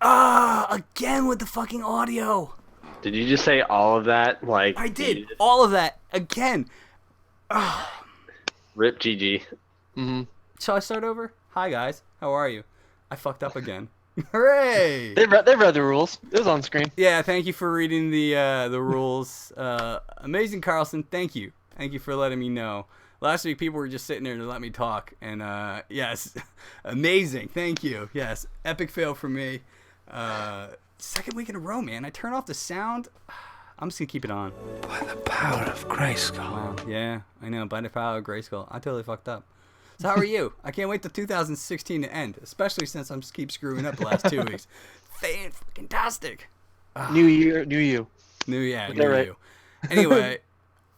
Again with the fucking audio. Did you just say all of that? Like, I did you just all of that again. rip GG. Mm-hmm. Shall I start over? Hi guys, how are you? I fucked up again. Hooray! They read the rules. It was on screen. Yeah, thank you for reading the rules. Amazing Carlson, thank you for letting me know. Last week people were just sitting there to let me talk, and yes, amazing, thank you. Yes, epic fail for me. Second week in a row, man. I turn off the sound. I'm just gonna keep it on. By the power of Grayskull. Wow, yeah, I know. By the power of Grayskull, I totally fucked up. So how are you? I can't wait till 2016 to end, especially since I'm just keep screwing up the last 2 weeks. Fantastic. New year, new you. New right. you. Anyway,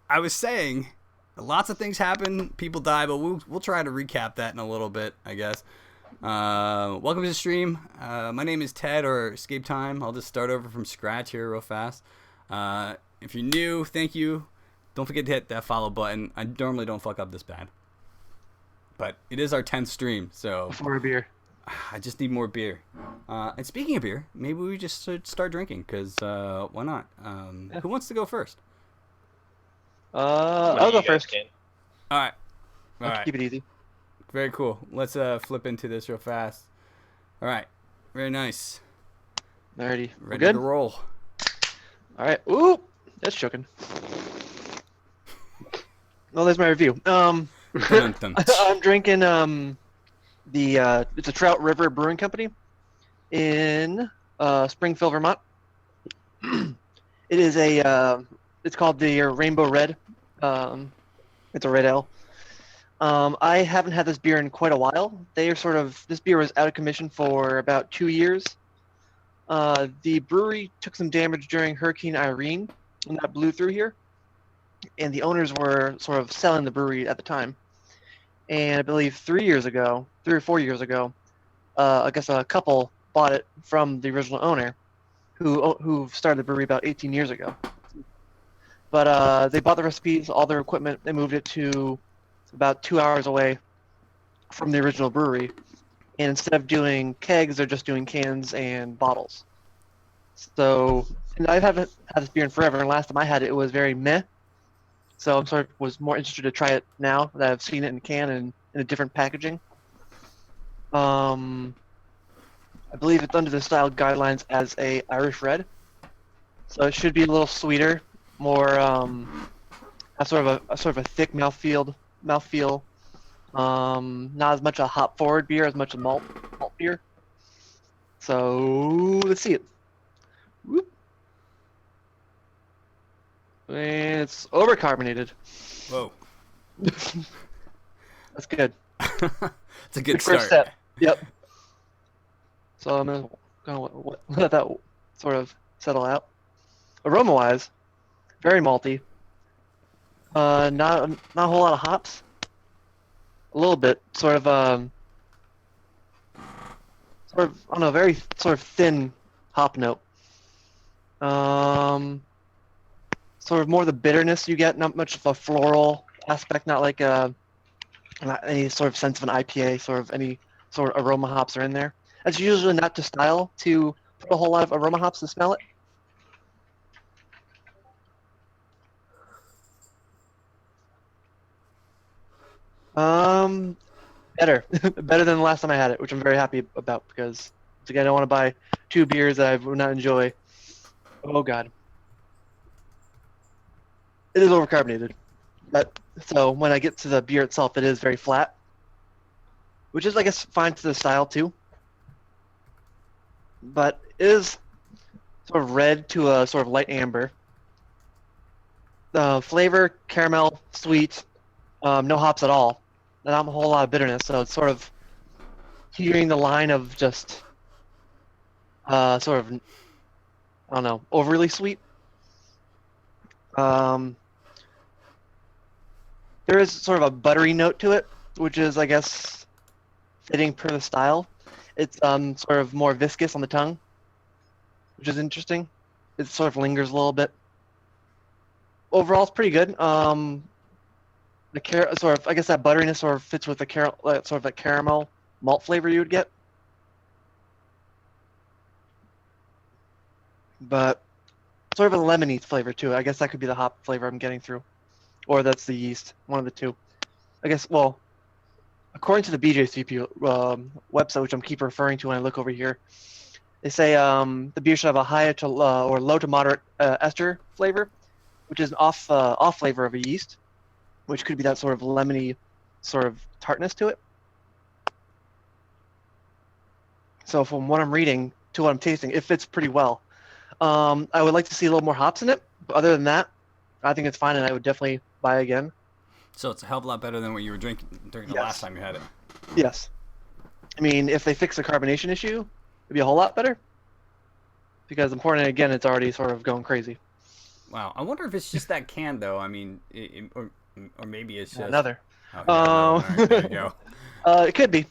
I was saying, lots of things happen. People die, but we'll try to recap that in a little bit, I guess. Welcome to the stream. My name is Ted, or Escape Time. I'll just start over from scratch here real fast. If you're new, thank you. Don't forget to hit that follow button. I normally don't fuck up this bad, but it is our 10th stream, so For a beer. I just need more beer. And speaking of beer, maybe we just should start drinking, because why not? Who wants to go first? I'll go first. All right. All I'll right. keep it easy. Very cool. Let's flip into this real fast. All right. Very nice. Alrighty. We're Ready good? to roll. All right. Ooh, that's choking. Well, there's my review. Dun-dun-dun. I'm drinking it's a Trout River Brewing Company in Springfield, Vermont. It is it's called the Rainbow Red. It's a red ale. I haven't had this beer in quite a while. This beer was out of commission for about 2 years. The brewery took some damage during Hurricane Irene, and that blew through here. And the owners were sort of selling the brewery at the time. And I believe 3 or 4 years ago, I guess a couple bought it from the original owner, who started the brewery about 18 years ago. But they bought the recipes, all their equipment. They moved it to about 2 hours away from the original brewery. And instead of doing kegs, they're just doing cans and bottles. So, and I haven't had this beer in forever, and last time I had it, it was very meh. So I'm was more interested to try it now that I've seen it in can and in a different packaging. I believe it's under the style guidelines as a Irish Red, so it should be a little sweeter, more have sort of a thick mouthfeel. Not as much a hop forward beer as much a malt beer. So let's see it. Whoop. And it's overcarbonated. Whoa. That's good. It's a good Good first start. step. Yep. So I'm gonna let that sort of settle out. Aroma-wise, very malty. Not a whole lot of hops. A little bit, I don't know, very sort of thin hop note. Sort of more the bitterness you get, not much of a floral aspect, not any sort of sense of an IPA, sort of any sort of aroma hops are in there. That's usually not the style to put a whole lot of aroma hops to smell it. Better. Better than the last time I had it, which I'm very happy about because, again, I don't want to buy 2 beers that I would not enjoy. Oh, God. It is overcarbonated. So when I get to the beer itself, it is very flat, which is, I guess, fine to the style, too. But it is sort of red to a sort of light amber. Flavor, caramel, sweet, no hops at all. Not a whole lot of bitterness, so it's sort of teetering the line of just sort of, I don't know, overly sweet. There is sort of a buttery note to it, which is, I guess, fitting per the style. It's sort of more viscous on the tongue, which is interesting. It sort of lingers a little bit. Overall, it's pretty good. Sort of, I guess that butteriness sort of fits with the sort of a caramel malt flavor you would get. but sort of a lemony flavor too. I guess that could be the hop flavor I'm getting through, or that's the yeast. One of the two. I guess. Well, according to the BJCP website, which I'm keep referring to when I look over here, they say the beer should have a high to or low to moderate ester flavor, which is an off flavor of a yeast, which could be that sort of lemony sort of tartness to it. So from what I'm reading to what I'm tasting, it fits pretty well. I would like to see a little more hops in it, but other than that, I think it's fine, and I would definitely buy again. So it's a hell of a lot better than what you were drinking during the last time you had it. Yes. I mean, if they fix the carbonation issue, it'd be a whole lot better. Because I'm pouring it again, it's already sort of going crazy. Wow. I wonder if it's just that can, though. I mean, or maybe it's just... Another. Oh, yeah, another one. All right, there you go. It could be.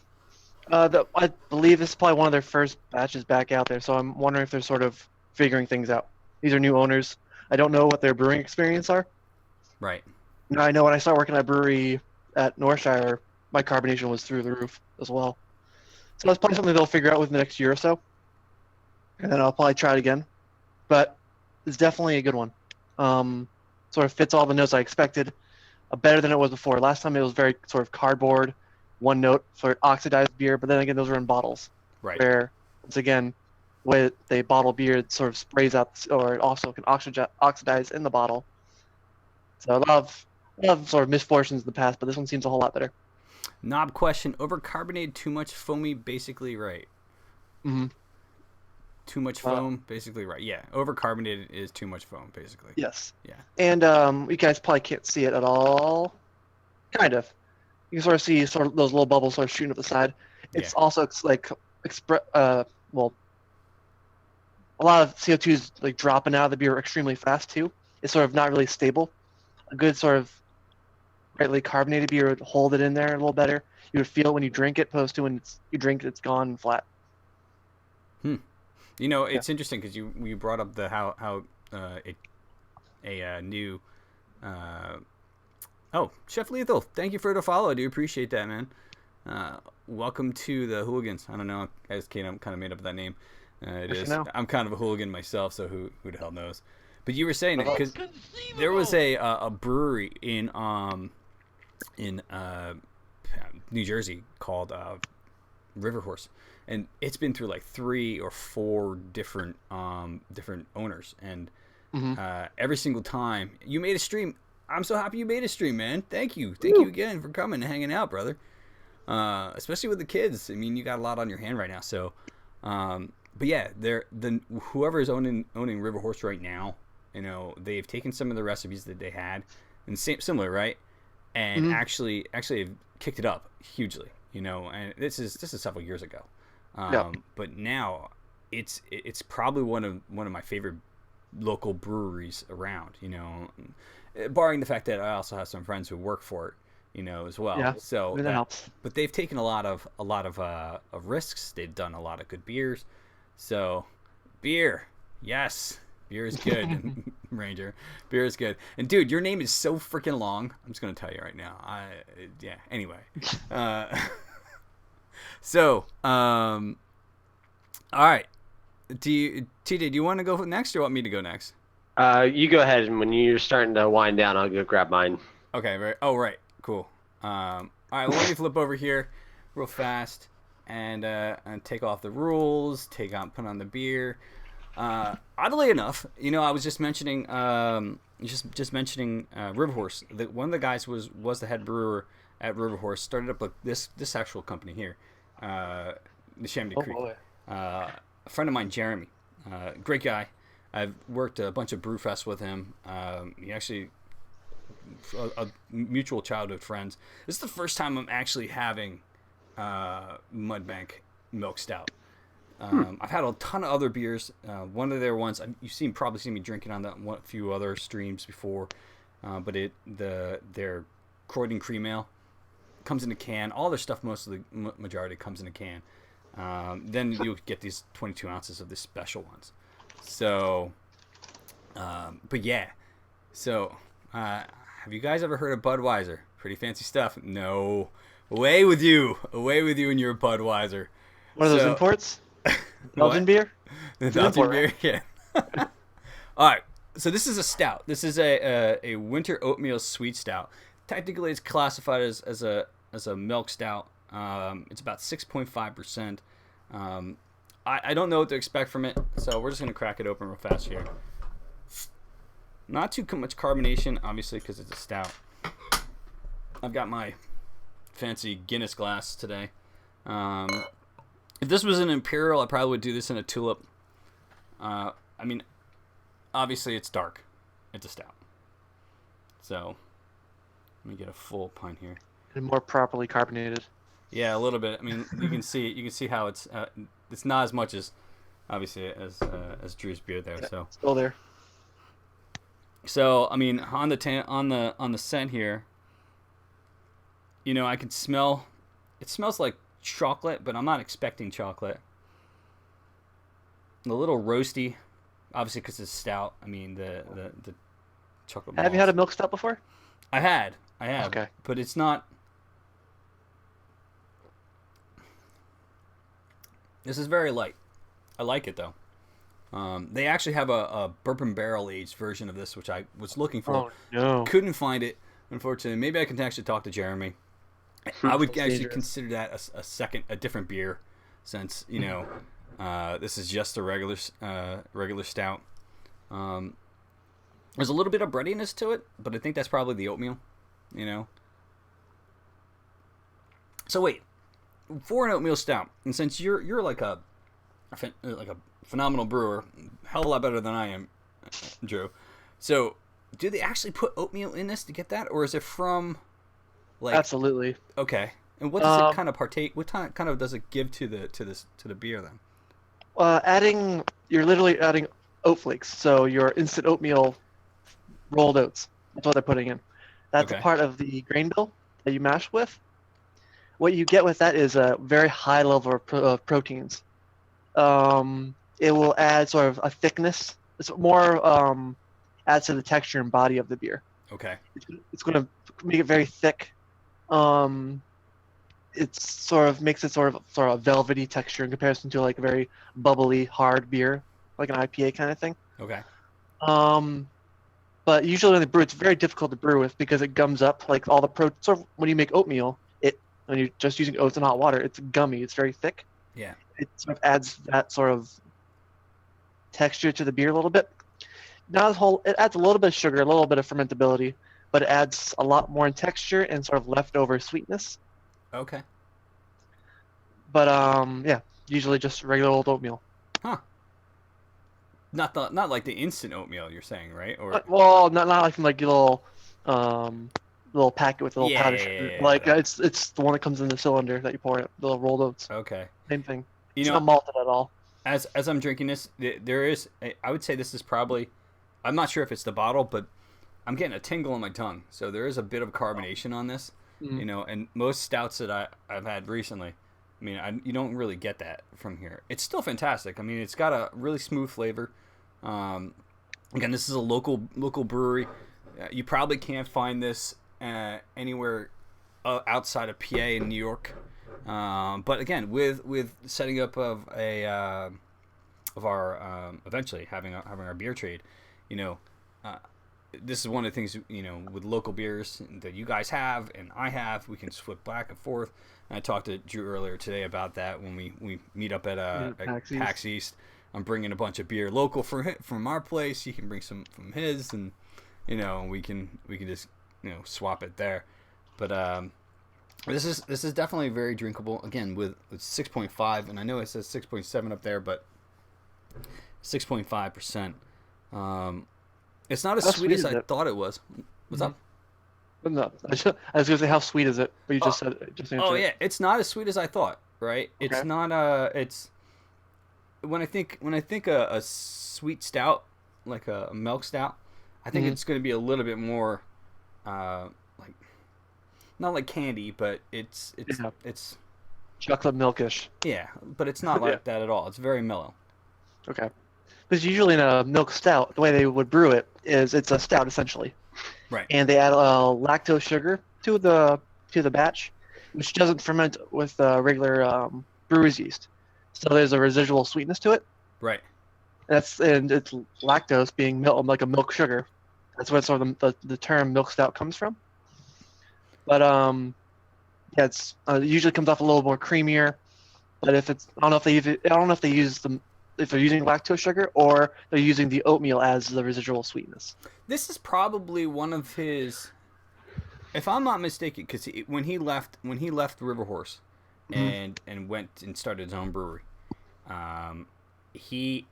I believe this is probably one of their first batches back out there, so I'm wondering if they're sort of figuring things out. These are new owners. I don't know what their brewing experience are. Right. Now, I know when I started working at a brewery at Northshire, my carbonation was through the roof as well. So that's probably something they'll figure out within the next year or so. And then I'll probably try it again. But it's definitely a good one. Sort of fits all the notes I expected. Better than it was before. Last time it was very sort of cardboard, one note for oxidized beer, but then again, those were in bottles. Right. Where, once again, the way they bottle beer, it sort of sprays out, or it also can oxidize in the bottle. So a lot of sort of misfortunes in the past, but this one seems a whole lot better. Knob question. Overcarbonated, too much foamy, basically right. Mm-hmm. Too much foam, basically right. Yeah, overcarbonated is too much foam, basically. Yes. Yeah. And you guys probably can't see it at all. Kind of. You can sort of see sort of those little bubbles sort of shooting up the side. It's also like well, a lot of CO2 is like dropping out of the beer extremely fast too. It's sort of not really stable. A good sort of lightly carbonated beer would hold it in there a little better. You would feel it when you drink it, opposed to when you drink it, it's gone flat. You know, it's interesting because you brought up the how a new Chef Lethal, thank you for the follow. I do appreciate that, man. Welcome to the Hooligans. I don't know, I just kind of made up that name. It is. I'm kind of a hooligan myself, so who the hell knows? But you were saying it because there was a brewery in New Jersey called River Horse, and it's been through like 3 or 4 different owners, and every single time you made a stream. I'm so happy you made a stream, man. Thank you again for coming and hanging out, brother. Especially with the kids. I mean, you got a lot on your hand right now. So, but yeah, whoever is owning River Horse right now, you know, they've taken some of the recipes that they had, and similar, right? And actually have kicked it up hugely. You know, and this is several years ago. But now it's probably one of my favorite local breweries around. You know, barring the fact that I also have some friends who work for it, you know, as well. Yeah, so that helps. But they've taken a lot of risks. They've done a lot of good beers. So beer, yes, beer is good. Ranger, beer is good. And dude, your name is so freaking long. I'm just gonna tell you right now. Anyway. So, all right. TJ, do you want to go next, or want me to go next? You go ahead, and when you're starting to wind down, I'll go grab mine. Okay, right. Oh, right. Cool. All right, well, let me flip over here real fast and take off the rules, put on the beer. Oddly enough, you know, I was just mentioning River Horse. One of the guys was the head brewer at River Horse. Started up this actual company here, the Chamonix Creek. Boy. A friend of mine, Jeremy, great guy. I've worked a bunch of brew fests with him. He actually a mutual childhood friends. This is the first time I'm actually having Mudbank Milk Stout. I've had a ton of other beers. One of their ones you've probably seen me drinking on a few other streams before, but their Croydon Cream Ale comes in a can. All their stuff, most of the majority, comes in a can. Then you'll get these 22 ounces of the special ones. So, but yeah. So, have you guys ever heard of Budweiser? Pretty fancy stuff. No. Away with you and your Budweiser. One of those imports? Belgian beer? Belgian beer, yeah. All right. So this is a stout. This is a winter oatmeal sweet stout. Technically, it's classified as a milk stout. It's about 6.5%. I don't know what to expect from it, so we're just gonna crack it open real fast here. Not too much carbonation, obviously, because it's a stout. I've got my fancy Guinness glass today. If this was an imperial, I probably would do this in a tulip. I mean, obviously it's dark. It's a stout. So let me get a full pint here. And more properly carbonated. Yeah, a little bit. I mean, you can see how it's not as much as obviously as Drew's beer there. So Still there. I mean, on the scent here, you know, I can smell. It smells like chocolate, but I'm not expecting chocolate. A little roasty, obviously because it's stout. I mean, the chocolate. Have you had a milk stout before? I have. Okay. But it's not. This is very light. I like it though. They actually have a bourbon barrel aged version of this, which I was looking for. Oh no! Couldn't find it, unfortunately. Maybe I can actually talk to Jeremy. I would actually dangerous. consider that a different beer, since you know this is just a regular stout. There's a little bit of breadiness to it, but I think that's probably the oatmeal. You know. So wait, for an oatmeal stout, and since you're like a phenomenal brewer, hell of a lot better than I am, Drew. So, do they actually put oatmeal in this to get that, or is it from, like? Absolutely. Okay. And what does it kind of partake? What kind of does it give to the beer then? You're literally adding oat flakes, so your instant oatmeal rolled oats. That's what they're putting in. That's Okay. a part of the grain bill that you mash with. What you get with that is a very high level of proteins. It will add sort of a thickness. It's more adds to the texture and body of the beer. Okay. It's going to make it very thick. It makes it sort of velvety texture in comparison to like a very bubbly hard beer, like an IPA kind of thing. Okay. But usually when they brew, it's very difficult to brew with because it gums up like all the sort of when you make oatmeal. When you're just using oats and hot water, it's gummy. It's very thick. Yeah. It sort of adds that sort of texture to the beer a little bit. It adds a little bit of sugar, a little bit of fermentability, but it adds a lot more in texture and sort of leftover sweetness. Okay. But yeah, usually just regular old oatmeal. Huh. Not like the instant oatmeal you're saying, right? Or Well, not like from like your little packet with a little powder sugar. Yeah. It's the one that comes in the cylinder that you pour in, the little rolled oats. okay. Same thing. You It's know, not malted at all. as I'm drinking this, there is. I would say this is probably. I'm not sure if it's the bottle, but I'm getting a tingle on my tongue. So there is a bit of carbonation on this. Mm. You know, and most stouts that I've had recently, I mean, you don't really get that from here. It's still fantastic. I mean, it's got a really smooth flavor. Again, this is a local brewery. You probably can't find this anywhere outside of PA in New York. But again, with setting up of our eventually having our beer trade, you know, this is one of the things, you know, with local beers that you guys have and I have, we can flip back and forth. And I talked to Drew earlier today about that when we meet up at PAX East. I'm bringing a bunch of beer local from our place. He can bring some from his, and you know we can just swap it there. But this is definitely very drinkable. Again, with 6.5, and I know it says 6.7 up there, but 6.5%. It's not as sweet as I thought it was. What's up? No, I was gonna say how sweet is it, but you just said just answered. Oh yeah, it's not as sweet as I thought. Right? Okay. It's not it's when I think a sweet stout, like a milk stout, I think it's going to be a little bit more like not like candy, but it's chocolate milkish. yeah, but it's not like that at all. It's very mellow. Okay. Because usually in a milk stout, the way they would brew it is it's a stout essentially. Right. And they add lactose sugar to the batch, which doesn't ferment with regular brewer's yeast. So there's a residual sweetness to it. Right. and it's lactose being milk, like a milk sugar. That's what sort of the term milk stout comes from. But yeah, it usually comes off a little more creamier. But if it's, I don't know if they use if they're using lactose sugar or they're using the oatmeal as the residual sweetness. This is probably one of his, if I'm not mistaken, because when he left River Horse, and went and started his own brewery, he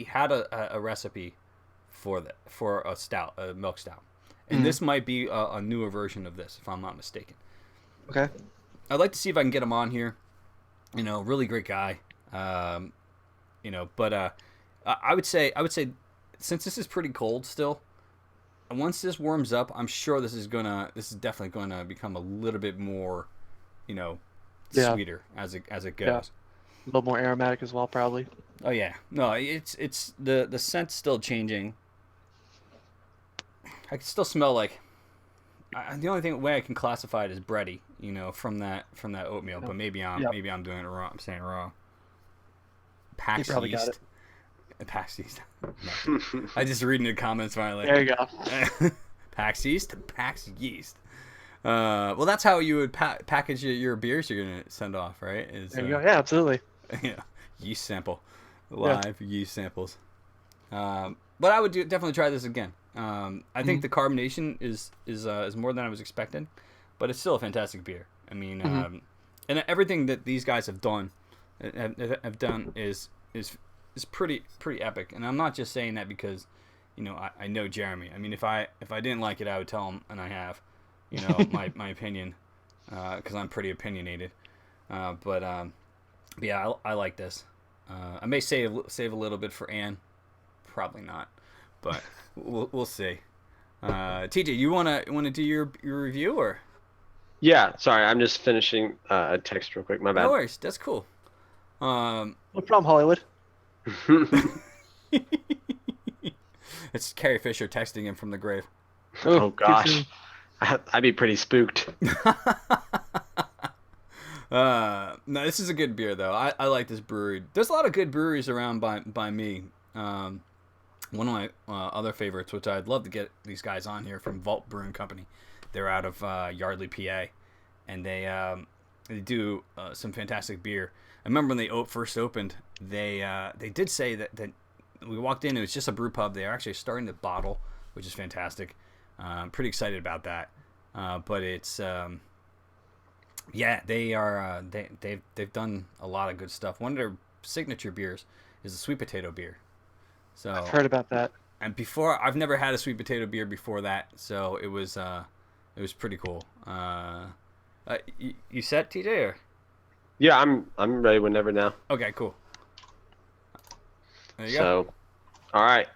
had a recipe for a stout, a milk stout, and this might be a newer version of this, if I'm not mistaken. Okay. I'd like to see if I can get him on here. Really great guy. But I would say since this is pretty cold still, and once this warms up, I'm sure this is definitely gonna become a little bit more, sweeter as it goes. Yeah. A little more aromatic as well, probably. Oh yeah, no, it's the scent's still changing. I can still smell like. The only way I can classify it is bready, from that oatmeal. But maybe I'm doing it wrong. I'm saying it wrong. PAX You probably yeast. got it. PAX yeast. No. I just reading the comments finally. There you go. PAX yeast. PAX yeast. Well, that's how you would package your beers you're gonna send off, right? There you go. Yeah, absolutely. Yeast sample, live yeast samples. But I would definitely try this again. I think the carbonation is more than I was expecting, but it's still a fantastic beer. I mean, and everything that these guys have done is pretty epic. And I'm not just saying that because, I know Jeremy. I mean, if I didn't like it, I would tell him, and I have, my opinion, because I'm pretty opinionated. But yeah, I like this. I may save a little bit for Anne. Probably not, but we'll see. TJ, you wanna do your review or? Yeah, sorry, I'm just finishing a text real quick. My bad. No worries, that's cool. No problem, Hollywood. It's Carrie Fisher texting him from the grave. Oh gosh, I'd be pretty spooked. No, this is a good beer though. I like this brewery. There's a lot of good breweries around by me. One of my other favorites, which I'd love to get these guys on here, from Vault Brewing Company. They're out of Yardley, PA, and they do some fantastic beer. I remember when they first opened, they did say that we walked in, it was just a brew pub. They are actually starting to bottle, which is fantastic. I'm pretty excited about that. But it's they are they've done a lot of good stuff. One of their signature beers is a sweet potato beer. So I've heard about that. And I've never had a sweet potato beer before that, so it was pretty cool. You set, TJ, or? Yeah, I'm ready whenever now. Okay, cool. There you go. All right.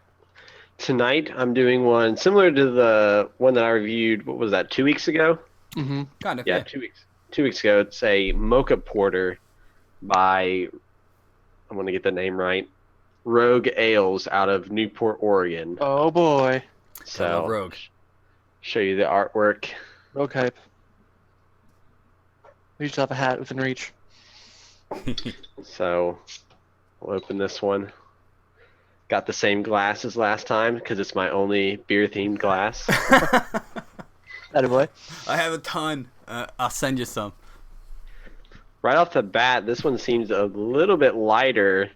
Tonight I'm doing one similar to the one that I reviewed. What was that? 2 weeks ago? Mm-hmm. Kind of. Yeah, 2 weeks. 2 weeks ago. It's a mocha porter by, I'm gonna get the name right, Rogue Ales out of Newport, Oregon. Oh boy. So Rogue. Show you the artwork. Rogue hype. We used to have a hat within reach. So we'll open this one. Got the same glass as last time because it's my only beer themed glass. Attaboy. I have a ton. I'll send you some. Right off the bat, this one seems a little bit lighter.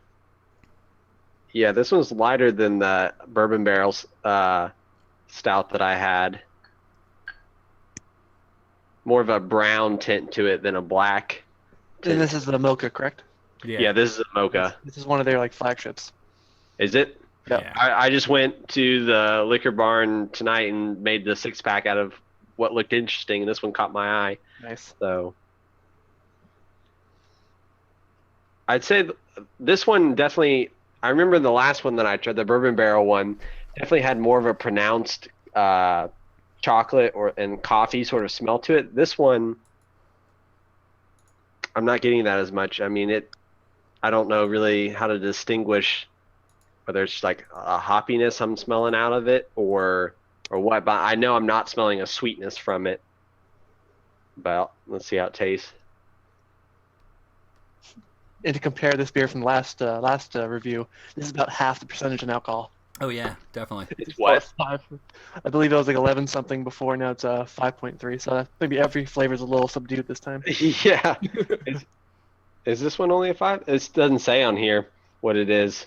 Yeah, this one's lighter than the bourbon barrels stout that I had. More of a brown tint to it than a black tint. And this is the mocha, correct? Yeah, this is a mocha. This is one of their flagships. Is it? Yeah. I just went to the liquor barn tonight and made the 6-pack out of what looked interesting, and this one caught my eye. Nice. So I'd say this one definitely. I remember the last one that I tried, the bourbon barrel one, definitely had more of a pronounced chocolate and coffee sort of smell to it. This one, I'm not getting that as much. I mean, I don't know really how to distinguish whether it's like a hoppiness I'm smelling out of it or what, but I know I'm not smelling a sweetness from it. But let's see how it tastes. And to compare this beer from last review, this is about half the percentage in alcohol. Oh yeah, definitely. It's what? 5. I believe it was like 11 something before. Now it's 5.3. So maybe every flavor is a little subdued this time. Yeah. Is this one only a 5? It doesn't say on here what it is.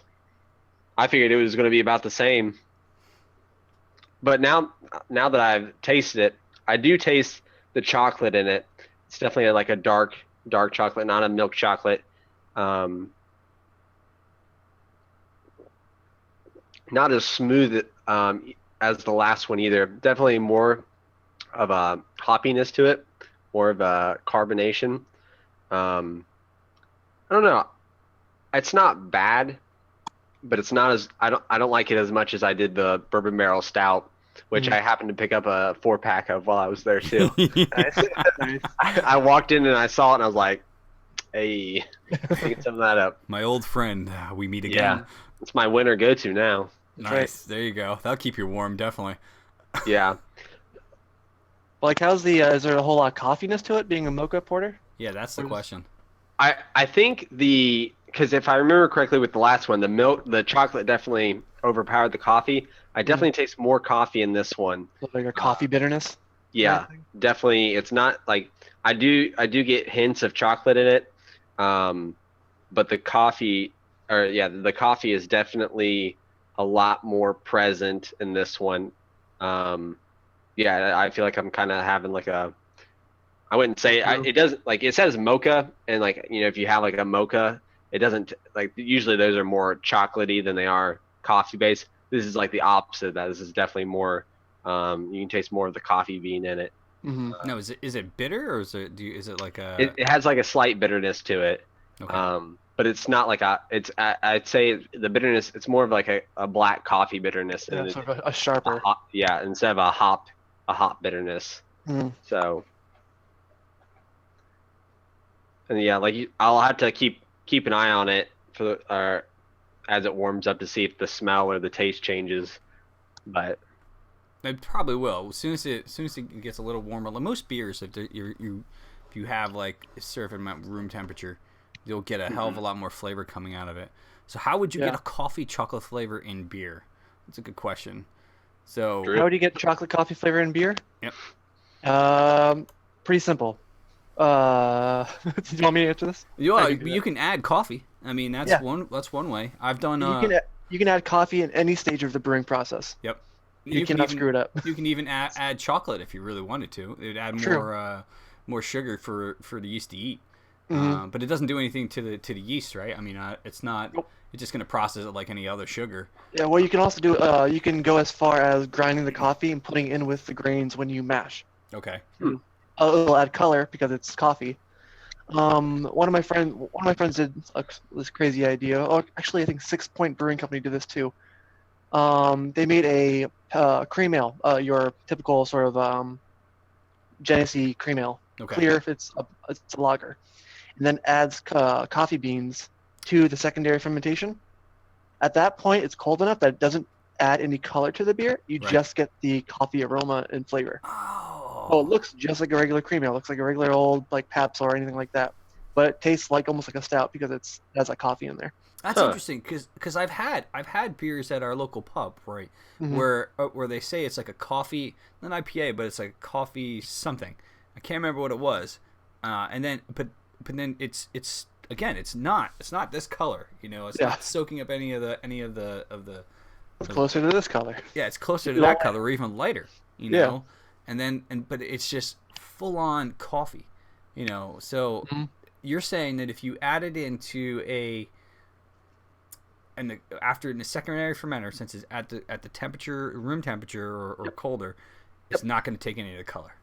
I figured it was going to be about the same. But now that I've tasted it, I do taste the chocolate in it. It's definitely like a dark chocolate, not a milk chocolate. Not as smooth as the last one either. Definitely more of a hoppiness to it, more of a carbonation. I don't know. It's not bad, but it's not as I don't like it as much as I did the Bourbon Barrel Stout, which I happened to pick up a 4-pack of while I was there too. Nice. I walked in and I saw it and I was like, "Hey, get some of that up." My old friend, we meet again. Yeah, it's my winter go-to now. Nice. right. There you go. That'll keep you warm, definitely. Yeah. Like, how's the? Is there a whole lot of coffeeness to it, being a mocha porter? Yeah, that's the question. I think because if I remember correctly with the last one, the chocolate definitely overpowered the coffee. I definitely taste more coffee in this one. Like a coffee bitterness. Yeah, definitely. It's not like I do get hints of chocolate in it, but the coffee is definitely a lot more present in this one. Yeah, I feel like I'm kind of having like I wouldn't say it doesn't like it says mocha, and like if you have like a mocha, it doesn't like usually those are more chocolatey than they are coffee based. This is like the opposite of that. This is definitely more. You can taste more of the coffee bean in it. Mm-hmm. No, is it bitter or is it like a? It has like a slight bitterness to it. Okay. But it's not like I'd say the bitterness. It's more of like a black coffee bitterness. Yeah, And sort of a sharper. instead of a hop bitterness. Mm. So. And yeah, like I'll have to keep an eye on it as it warms up to see if the smell or the taste changes. But It probably will. As soon as it gets a little warmer, like most beers, if you have like serve them at room temperature, you'll get a hell of a lot more flavor coming out of it. So how would you get a coffee chocolate flavor in beer? That's a good question. So Drew? How would you get chocolate coffee flavor in beer? Yep. Pretty simple. Do you want me to answer this? You can add coffee. I mean, that's one way. I've done. You can add coffee in any stage of the brewing process. Yep. You cannot screw it up. You can even add chocolate if you really wanted to. It'd add more sugar for the yeast to eat. Mm-hmm. But it doesn't do anything to the yeast, right? I mean, it's not. Nope. It's just going to process it like any other sugar. Yeah. Well, you can also do. You can go as far as grinding the coffee and putting it in with the grains when you mash. Okay. It'll add color because it's coffee. One of my friends did this crazy idea. Oh, actually, I think 6 Point Brewing Company did this too. They made a cream ale, your typical sort of Genesee cream ale, clear if it's a lager, and then adds coffee beans to the secondary fermentation. At that point, it's cold enough that it doesn't add any color to the beer. You just get the coffee aroma and flavor. Oh, it looks just like a regular cream ale. It looks like a regular old like Pabst or anything like that, but it tastes like almost like a stout because it has like coffee in there. That's interesting because I've had beers at our local pub, right, where they say it's like a coffee, not IPA, but it's like coffee something. I can't remember what it was, and then but then it's again it's not this color, it's not soaking up any of the. It's closer to this color. Yeah, it's closer to that color or even lighter, know. But it's just full on coffee, So you're saying that if you add it into after in the secondary fermenter, since it's at the temperature, room temperature or colder, it's not going to take any of the color.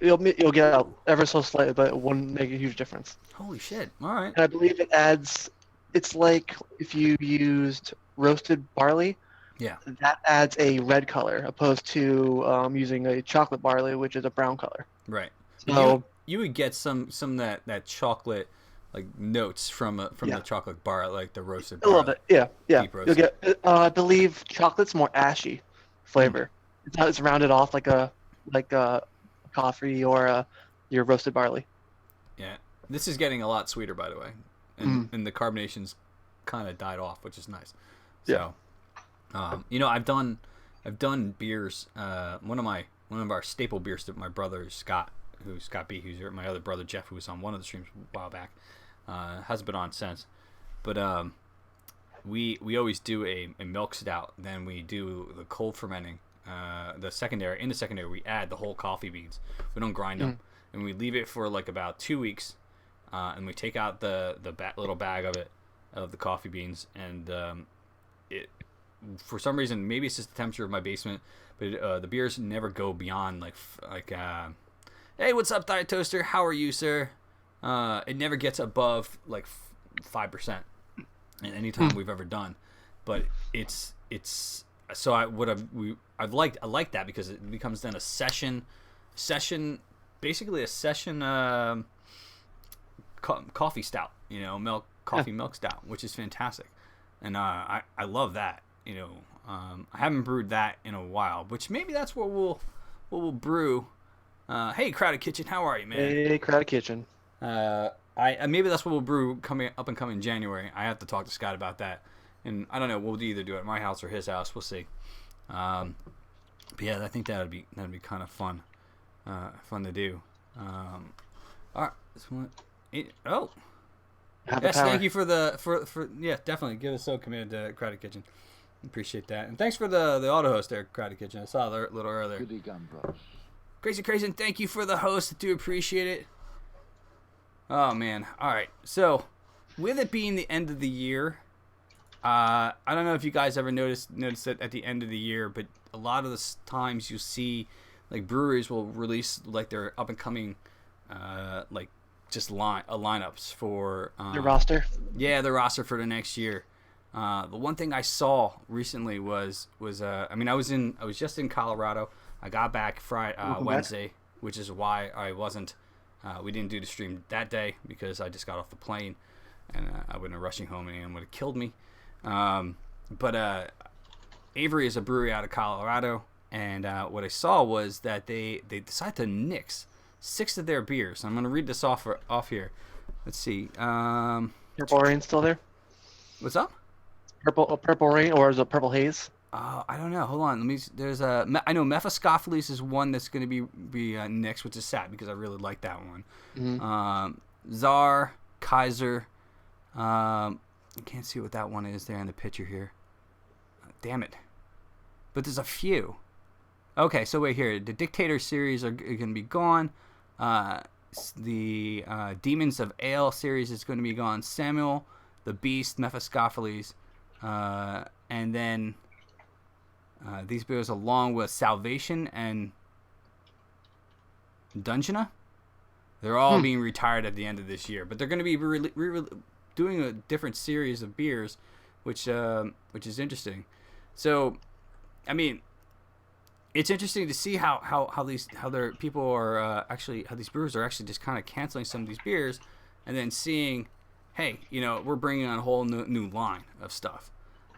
You'll get out ever so slightly, but it won't make a huge difference. Holy shit! All right. And I believe it adds. It's like if you used roasted barley. Yeah. That adds a red color opposed to using a chocolate barley, which is a brown color. Right. So you would get some that chocolate like notes from the chocolate bar, like the roasted barley. A little bit, yeah. Deep You'll get. I believe chocolate's more ashy flavor. It's rounded off like a coffee or your roasted barley. Yeah. This is getting a lot sweeter, by the way. and the carbonation's kind of died off, which is nice. So, I've done beers. One of our staple beers that my brother Scott B, who's my other brother Jeff, who was on one of the streams a while back, hasn't been on since. But we always do a milk stout. Then we do the cold fermenting. In the secondary, we add the whole coffee beans. We don't grind them, and we leave it for like about 2 weeks, and we take out the little bag of the coffee beans, and it for some reason, maybe it's just the temperature of my basement, but the beers never go beyond hey, what's up, Diet Toaster? How are you, sir? It never gets above like 5% in any time we've ever done, but it's so I like that because it becomes then a session, basically a session coffee stout, milk stout, which is fantastic, and I love that. I haven't brewed that in a while, which maybe that's what we'll brew. Hey, Crowded Kitchen, how are you, man? Hey, Crowded Kitchen. Maybe that's what we'll brew coming in January. I have to talk to Scott about that. And I don't know. We'll either do it at my house or his house. We'll see. But yeah, I think that'd be kind of fun to do. All right. Yes, thank you for definitely give us so command to Crowded Kitchen. Appreciate that, and thanks for the auto host there, Crowded Kitchen. I saw that a little earlier. Goody gum, bro. Crazy, and thank you for the host. I do appreciate it. Oh man. All right. So, with it being the end of the year. I don't know if you guys ever noticed it at the end of the year, but a lot of the times you see like breweries will release like their up and coming lineups for the roster. Yeah, the roster for the next year. The one thing I saw recently was I was just in Colorado. I got back Wednesday, which is why I wasn't. We didn't do the stream that day because I just got off the plane, and I wouldn't have rushing home and it would have killed me. But Avery is a brewery out of Colorado, and what I saw was that they decided to nix 6 of their beers. I'm going to read this off here. Let's see. Purple Rain still there? What's up? Purple Rain, or is it Purple Haze? I don't know. Hold on. I know Mephistopheles is one that's going to be nixed, which is sad because I really like that one. Mm-hmm. Czar, Kaiser. I can't see what that one is there in the picture here. Damn it. But there's a few. Okay, so wait here. The Dictator series are going to be gone. The Demons of Ale series is going to be gone. Samuel, the Beast, Mephistopheles. And then these beers along with Salvation and Dungeona. They're all being retired at the end of this year. But they're going to be doing a different series of beers, which is interesting. So, I mean, it's interesting to see how these brewers are actually just kind of canceling some of these beers, and then seeing, hey, we're bringing on a whole new line of stuff.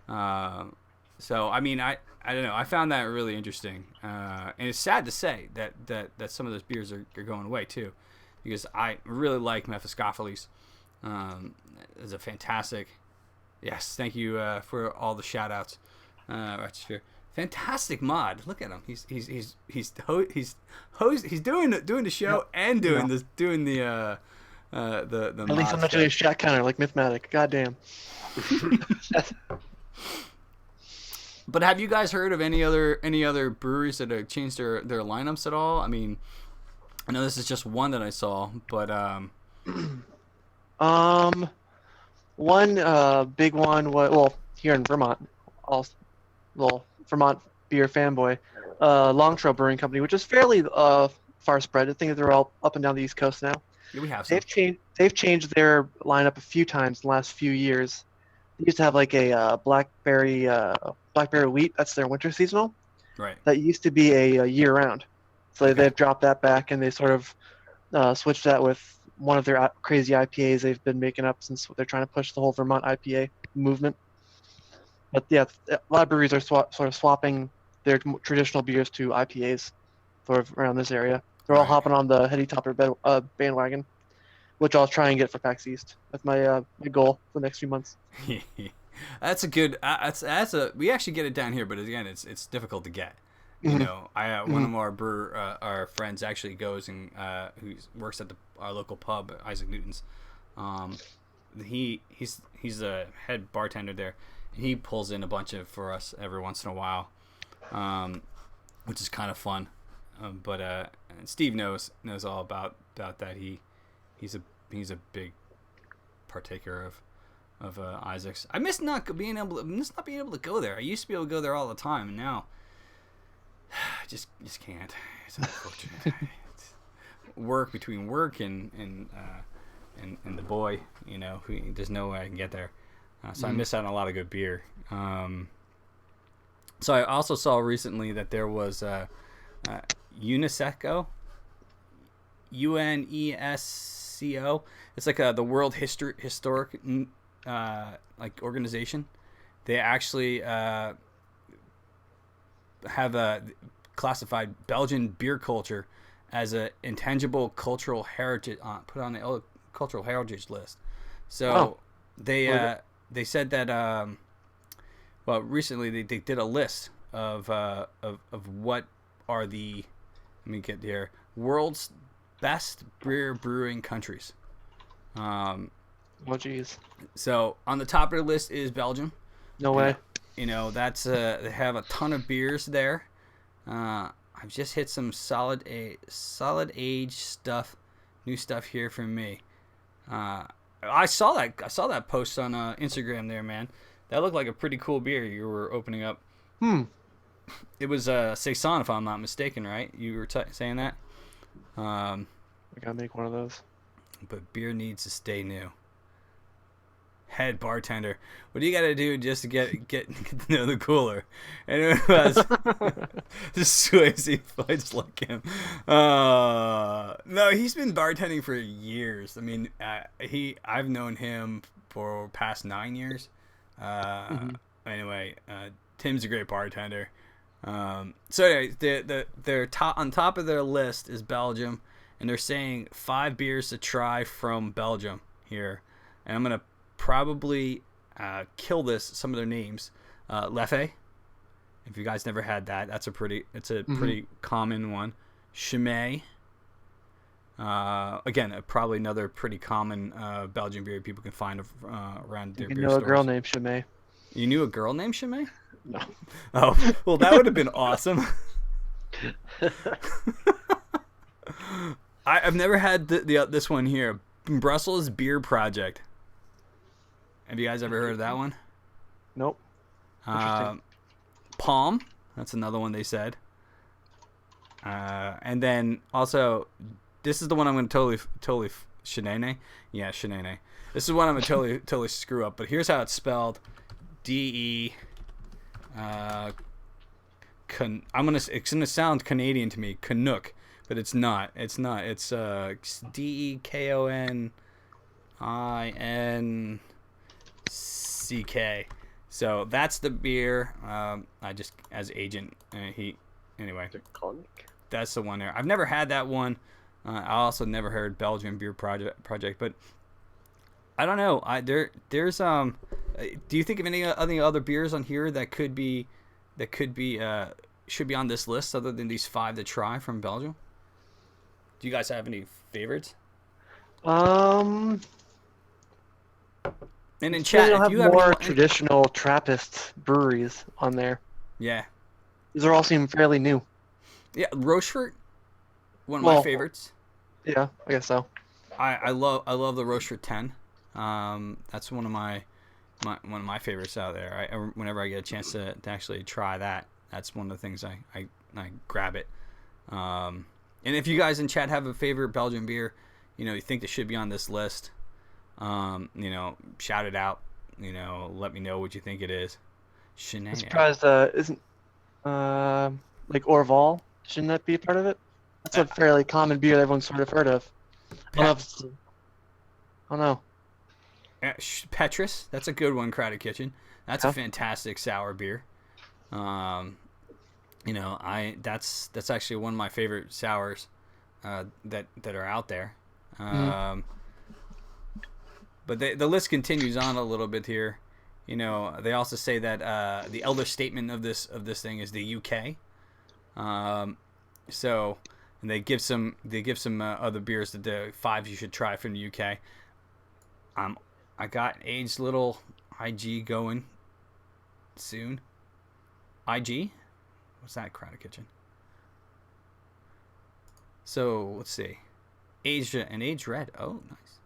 So I mean, I don't know. I found that really interesting, and it's sad to say that some of those beers are going away too, because I really like Mephistopheles. Is a fantastic. Yes, thank you for all the shout outs. Fantastic mod. Look at him. He's doing the show and doing the At least I'm not doing a shot counter like Mythmatic. Goddamn. But have you guys heard of any other breweries that have changed their lineups at all? I mean, I know this is just one that I saw, but one big one here in Vermont, Vermont beer fanboy, Long Trail Brewing Company, which is fairly far spread. I think they're all up and down the East Coast now. Yeah, we have some. They've changed their lineup a few times in the last few years. They used to have like a blackberry wheat. That's their winter seasonal. Right. That used to be a year round. So they've dropped that back, and they sort of switched that with one of their crazy IPAs they've been making up since they're trying to push the whole Vermont IPA movement. But yeah, a lot of breweries are sort of swapping their traditional beers to IPAs sort of around this area. They're all hopping on the Heady Topper bandwagon, which I'll try and get for PAX East. That's my my goal for the next few months. That's a good. That's a. We actually get it down here, but again, it's difficult to get. You know, one of our friends actually goes and who works at our local pub, Isaac Newton's. He's the head bartender there, and he pulls in a bunch of for us every once in a while, which is kind of fun. But Steve knows all about that. He's a big partaker of Isaac's. I miss not being able to go there. I used to be able to go there all the time, and now I just can't. It's unfortunate. It's between work and the boy, you know, there's no way I can get there. So I miss out on a lot of good beer. So I also saw recently that there was UNESCO, UNESCO. It's like the World Historic like organization. They actually have classified Belgian beer culture as an intangible cultural heritage. Put on the cultural heritage list. So they said that recently they did a list of what are the, let me get here, world's best beer brewing countries. Oh geez. So on the top of the list is Belgium. No way. You know, that's they have a ton of beers there. I've just hit some solid age stuff, new stuff here from me. I saw that post on Instagram there, man. That looked like a pretty cool beer you were opening up. It was Saison, if I'm not mistaken, right? You were saying that. I gotta make one of those. But beer needs to stay new. Head bartender, what do you got to do just to get to know the cooler? And it was just Swayze, I just like him. No, he's been bartending for years. I mean, I've known him for past 9 years. Anyway, Tim's a great bartender. So anyway, they're on top of their list is Belgium, and they're saying 5 beers to try from Belgium here, and I'm gonna probably kill some of their names. Leffe, if you guys never had that, it's a pretty common one. Chimay, again, probably another pretty common Belgian beer people can find around their beer stores. You know a girl named Chimay. You knew a girl named Chimay? No. Oh, well, that would have been awesome. I've never had this one here, Brussels Beer Project. Have you guys ever heard of that one? Nope. Palm, that's another one they said. And then also, this is the one I'm going to totally Shenane. Yeah, Shenane. This is one I'm going to totally screw up. But here's how it's spelled: DE. It's gonna sound Canadian to me, Canuck, but it's not. It's DEKONINCK. So that's the beer. I just, as agent, anyway. That's the one there. I've never had that one. I also never heard Belgian Beer Project, but I don't know. There's do you think of any other beers on here that should be on this list other than these 5 to try from Belgium? Do you guys have any favorites? And in chat, if you have more traditional Trappist breweries on there. Yeah. These are all seem fairly new. Yeah, Rochefort, one of my favorites. Yeah, I guess so. I love the Rochefort 10. That's one of my favorites out there. Whenever I get a chance to actually try that, that's one of the things I grab it. And if you guys in chat have a favorite Belgian beer, you think that should be on this list, shout it out. Let me know what you think it is. I'm surprised isn't like Orval, shouldn't that be a part of it? That's a fairly common beer that everyone's sort of heard of. I don't know. Petrus, that's a good one. Crowded Kitchen, that's a fantastic sour beer. That's actually one of my favorite sours that are out there. But the list continues on a little bit here. You know, they also say that the elder statement of this thing is the UK. So, and they give some other beers that the 5 you should try from the UK. I got aged little IG going soon. IG? What's that? Crowded Kitchen. So let's see. Aged red. Oh, nice.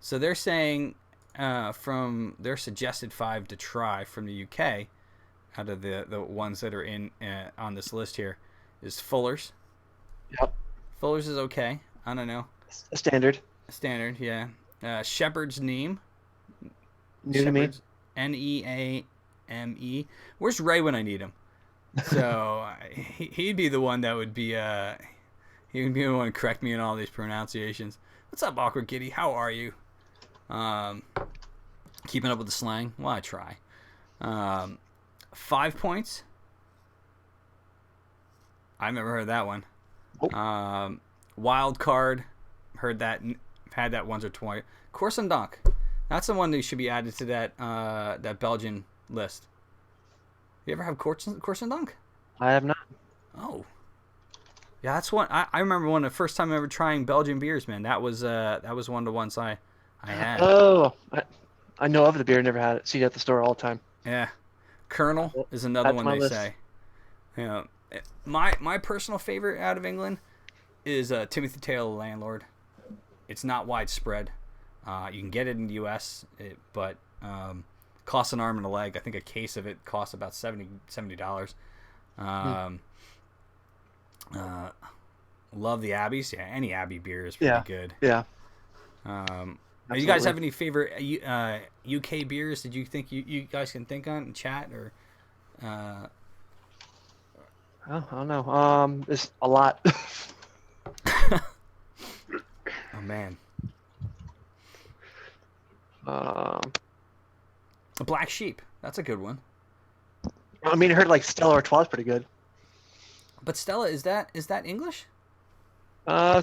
So they're saying from their suggested 5 to try from the UK, out of the ones that are in on this list here, is Fuller's. Yep. Fuller's is okay. I don't know. A standard. Standard, yeah. Shepherd's Neame. New to me. Neame. Where's Ray when I need him? So he'd be the one that would be he would be the one to correct me in all these pronunciations. What's up, Awkward Kitty? How are you? Keeping up with the slang? Well, I try. 5 points. I've never heard that one. Oh. Wild Card. Heard that. Had that once or twice. Corsendonk. That's the one that should be added to that Belgian list. You ever have Corsendonk? I have not. Oh. Yeah, that's one. I remember one of the first time I ever trying Belgian beers, man. That was one of the ones I had. Oh, I know of the beer. Never had it. See it at the store all the time. Yeah. Colonel is another one they say. You know, my personal favorite out of England is Timothy Taylor Landlord. It's not widespread. You can get it in the U.S., but costs an arm and a leg. I think a case of it costs about $70. Love the Abbeys. Yeah, any Abbey beer is pretty good. Yeah. Do you guys have any favorite UK beers that you think you guys can think on in chat or? I don't know. There's a lot. Oh man. Um, A Black Sheep. That's a good one. I mean, I heard like Stella Artois pretty good. But Stella, is that English? I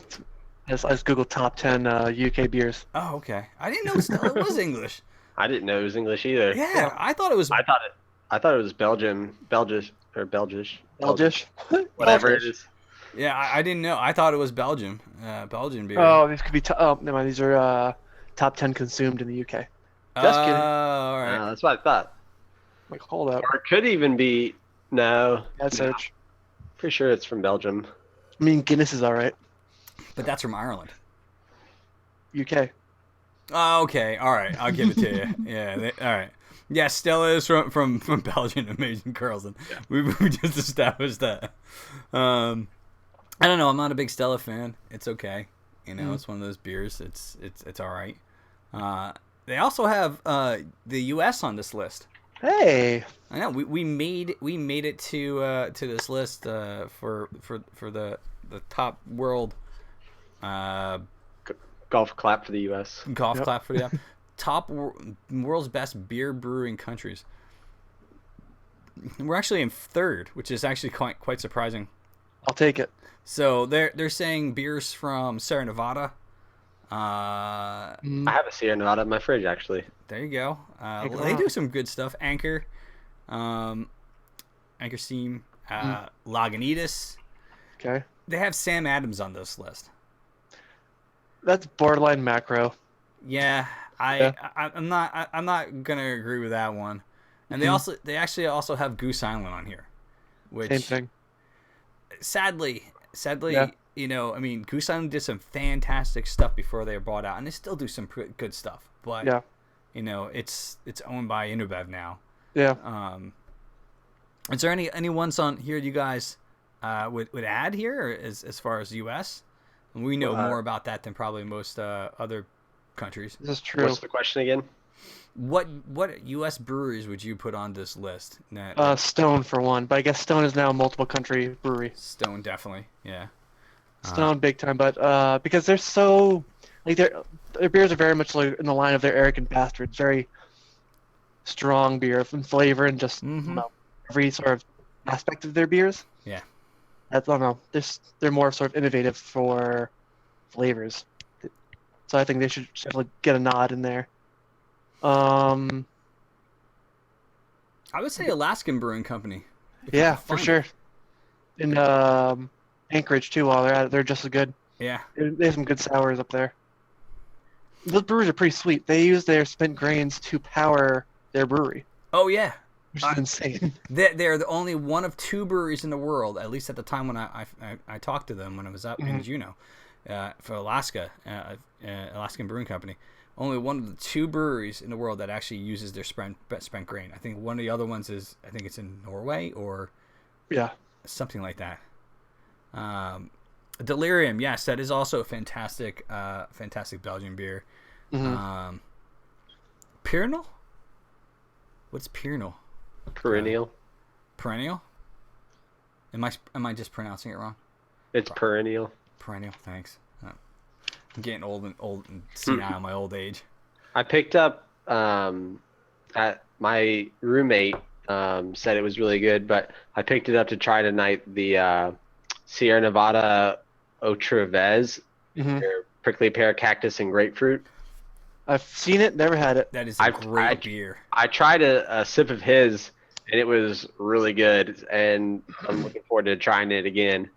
just Googled top 10 UK beers. Oh, okay. I didn't know Stella was English. I didn't know it was English either. Yeah, I thought it was. I thought it was Belgisch, Belgish. whatever it is. Yeah, I didn't know. I thought it was Belgian beer. Oh, these could be. Oh, never mind. These are top 10 consumed in the UK. Just kidding. All right. That's what I thought. Like, hold up. Or it could even be no. Ad search. Pretty sure it's from Belgium. I mean, Guinness is all right. But that's from Ireland. UK. Oh, okay. All right. I'll give it to you. Yeah. All right. Yeah, Stella is from Belgium, Amazing Carlson. Yeah. We just established that. I don't know. I'm not a big Stella fan. It's okay. You know, it's one of those beers. It's all right. They also have the U.S. on this list. Hey. I know. We made it to this list for the top world. Golf clap for the U.S. Golf clap for the top world's best beer brewing countries. We're actually in third, which is actually quite surprising. I'll take it. So they're saying beers from Sierra Nevada. I have a Sierra Nevada in my fridge, actually. There you go. They do some good stuff. Anchor Steam, Lagunitas. Okay. They have Sam Adams on this list. That's borderline macro. Yeah, I'm not gonna agree with that one. And they actually also have Goose Island on here, which same thing. Sadly, you know, I mean, Goose Island did some fantastic stuff before they were bought out, and they still do some good stuff. But you know, it's owned by InnoBev now. Yeah. Is there any ones on here you guys would add here as far as U.S.? We know more about that than probably most other countries. This is true. What's the question again? What U.S. breweries would you put on this list? Stone for one, but I guess Stone is now a multiple country brewery. Stone definitely, yeah. Stone big time, but because they're so like their beers are very much like in the line of their Arrogant Bastards, very strong beer and flavor and just every sort of aspect of their beers. Yeah. I don't know. They're more sort of innovative for flavors. So I think they should definitely get a nod in there. Um, I would say Alaskan Brewing Company. if you yeah, can for find sure. it. In Anchorage too. While they're at it, they're just as good. Yeah. They have some good sours up there. Those brewers are pretty sweet. They use their spent grains to power their brewery, Oh yeah. which is insane. They're the only one of two breweries in the world, at least at the time when I talked to them when I was up in Juneau, for Alaska, Alaskan Brewing Company. Only one of the two breweries in the world that actually uses their spent grain. I think one of the other ones I think it's in Norway or Yeah. something like that. Delirium, yes, that is also a fantastic Belgian beer. Mm-hmm. Pyrenal? What's Pyrenal? Perennial. Perennial? Am I just pronouncing it wrong? It's perennial. Perennial, thanks. I'm getting old and senile in my old age. I picked up at my roommate said it was really good, but I picked it up to try tonight. The Sierra Nevada Otravez, Mm-hmm. their prickly pear, cactus, and grapefruit. I've seen it, never had it. That is a great beer. I tried a sip of his, and it was really good, and I'm looking forward to trying it again.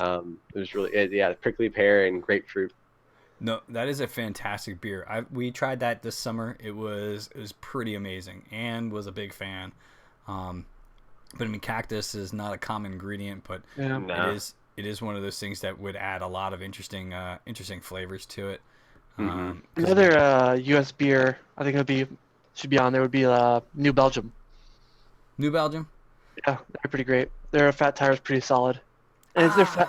It was really prickly pear and grapefruit. No, that is a fantastic beer. We tried that this summer. It was pretty amazing, and was a big fan. But I mean, cactus is not a common ingredient, but Yeah. No. it is one of those things that would add a lot of interesting flavors to it. Mhm. 'Cause Another U.S. beer I think should be on there would be New Belgium. New Belgium. Yeah, they're pretty great. Their fat tire is pretty solid. And is their fat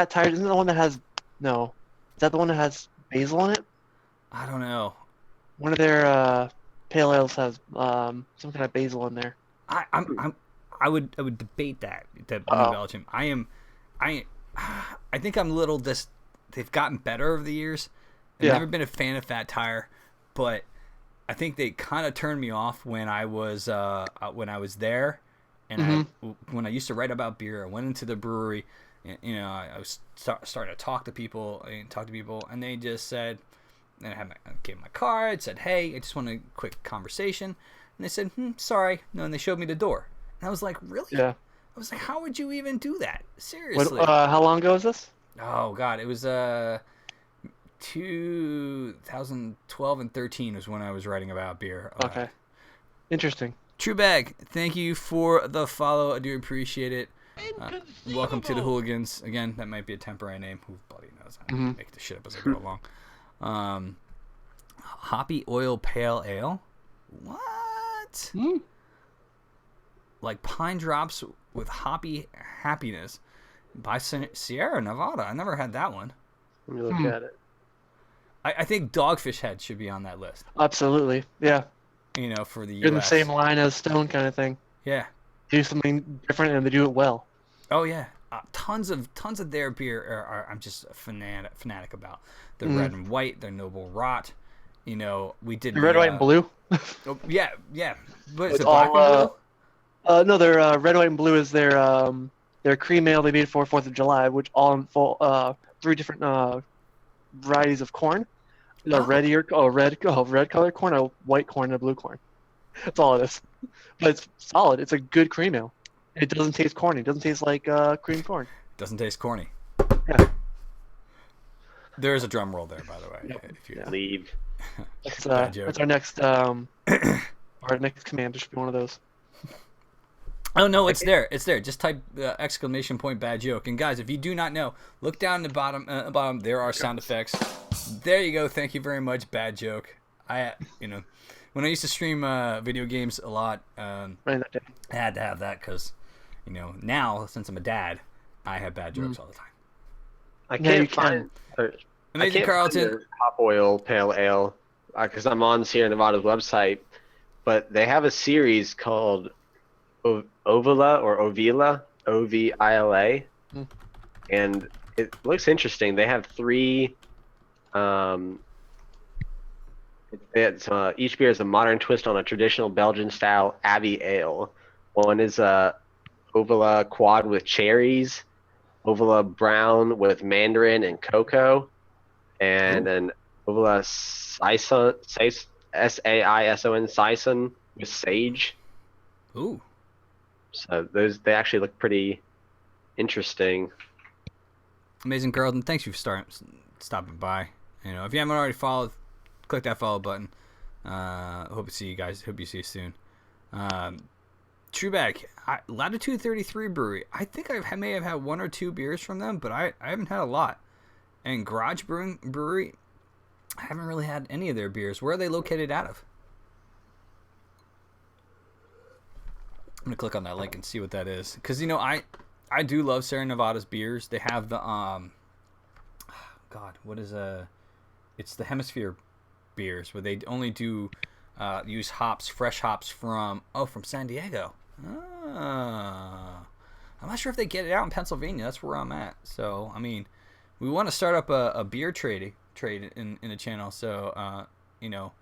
tire isn't it the one that has no? Is that the one that has basil in it? I don't know. One of their pale ales has some kind of basil in there. I would debate that New Uh-oh. Belgium. I think I'm a little they've gotten better over the years. I've Yeah. never been a fan of Fat Tire, but I think they kind of turned me off when I was there, and when I used to write about beer. I went into the brewery, and, I was starting to talk to people, and they just said, and I gave my card, said, "Hey, I just want a quick conversation," and they said, "Sorry," no, and they showed me the door, and I was like, "Really?" Yeah. I was like, "How would you even do that? Seriously?" How long ago was this? Oh God, it was 2012 and 13 was when I was writing about beer. Okay. Interesting. True Bag, thank you for the follow. I do appreciate it. Welcome to the Hooligans. Again, that might be a temporary name. Who bloody knows? I make this shit up as I go along. Hoppy Oil Pale Ale. What? Like Pine Drops with Hoppy Happiness by Sierra Nevada. I never had that one. Let me look at it. I think Dogfish Head should be on that list. Absolutely. Yeah. For the You're in the US. same line as Stone kind of thing. Yeah. Do something different and they do it well. Oh yeah. Tons of their beer are I'm just a fanatic about. The red and white, the Noble Rot. We did The red, white, and blue. Oh, yeah. What is It's it? Black and blue? No, their red, white, and blue is their cream ale they made for 4th of July, which all in full 3 different varieties of corn. A red colored corn, a white corn, and a blue corn. That's all it is. But it's solid. It's a good cream ale. It doesn't taste corny. It doesn't taste like cream corn. Doesn't taste corny. Yeah. There is a drum roll there, by the way. Yep. If you Leave. Bad joke. That's our next command. There should be one of those. Oh no, it's there. It's there. Just type exclamation point bad joke. And guys, if you do not know, look down the bottom. There are sound effects. There you go. Thank you very much. Bad joke. When I used to stream video games a lot, Writing that down. I had to have that because, now since I'm a dad, I have bad jokes all the time. I Yeah, can't you find. Amazing Carlton. Hop Oil Pale Ale because I'm on Sierra Nevada's website, but they have a series called Ovila or Ovila, Ovila, and it looks interesting. They have 3. Each beer is a modern twist on a traditional Belgian-style Abbey ale. One is a Ovila Quad with cherries, Ovila Brown with mandarin and cocoa, and an Ovila Saison, Saison with sage. Ooh. So they actually look pretty interesting. Amazing girl, and thanks for stopping by. You know, if you haven't already followed, click that follow button. Hope to see you guys. Hope you see you soon. Trueback, Latitude 33 Brewery. I think I may have had 1 or 2 beers from them, but I haven't had a lot. And Garage Brewery, I haven't really had any of their beers. Where are they located out of? I'm gonna click on that link and see what that is, because you know I do love Sierra Nevada's beers. They have the God, what is it's the Hemisphere beers where they only do use hops, fresh hops from San Diego. I'm not sure if they get it out in Pennsylvania. That's where I'm at. So I mean, we want to start up a beer trade in the channel. So you know,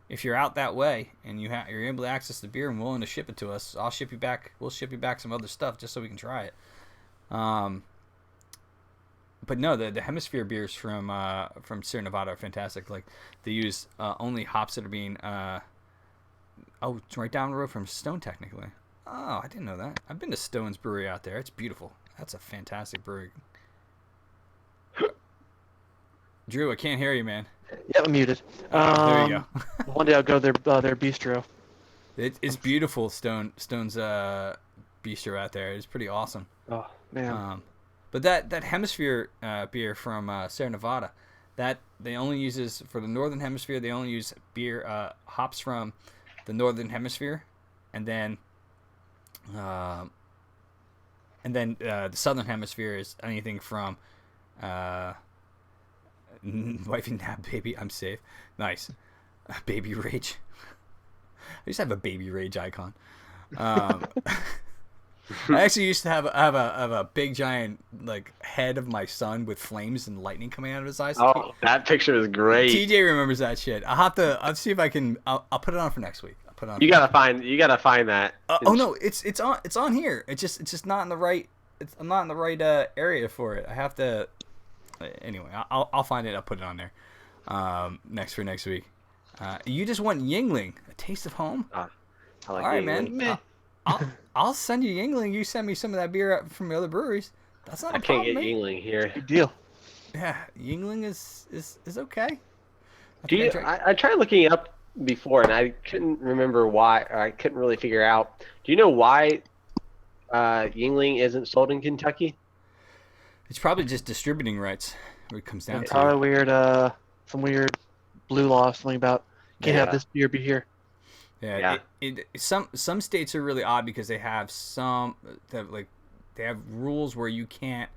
if you're out that way and you're able to access the beer and willing to ship it to us, I'll ship you back. We'll ship you back some other stuff just so we can try it. But no, the Hemisphere beers from Sierra Nevada are fantastic. Like they use only hops that are being it's right down the road from Stone technically. Oh, I didn't know that. I've been to Stone's Brewery out there. It's beautiful. That's a fantastic brewery. Drew, I can't hear you, man. Yeah, I'm muted. There you go. One day I'll go to their bistro. It's beautiful, Stone's bistro out there. It's pretty awesome. Oh man. But that Hemisphere beer from Sierra Nevada, that they only uses for the Northern Hemisphere. They only use beer hops from the Northern Hemisphere, and then the Southern Hemisphere is anything from wifey nap baby. I'm safe. Nice. Baby rage. I used to have a baby rage icon. I actually used to have a big giant like head of my son with flames and lightning coming out of his eyes. Oh, that picture is great. TJ remembers that shit. I'll see if I can. I'll put it on for next week. I'll put it on. You gotta find that. Oh no, it's on here. It's just not in the right. I'm not in the right area for it. I have to. Anyway, I'll find it. I'll put it on there. Next week. You just want Yingling, a taste of home. I like all right, Yingling. man. I'll send you Yingling. You send me some of that beer from the other breweries. That's not a problem. I can't get Yingling here. Good deal. Yeah, Yingling is okay. I tried looking it up before and I couldn't remember why. Or I couldn't really figure out. Do you know why Yingling isn't sold in Kentucky? It's probably just distributing rights. What it comes down to. Probably some weird blue law, something about can't have this beer be here. Yeah. Some states are really odd because they have they have rules where you can't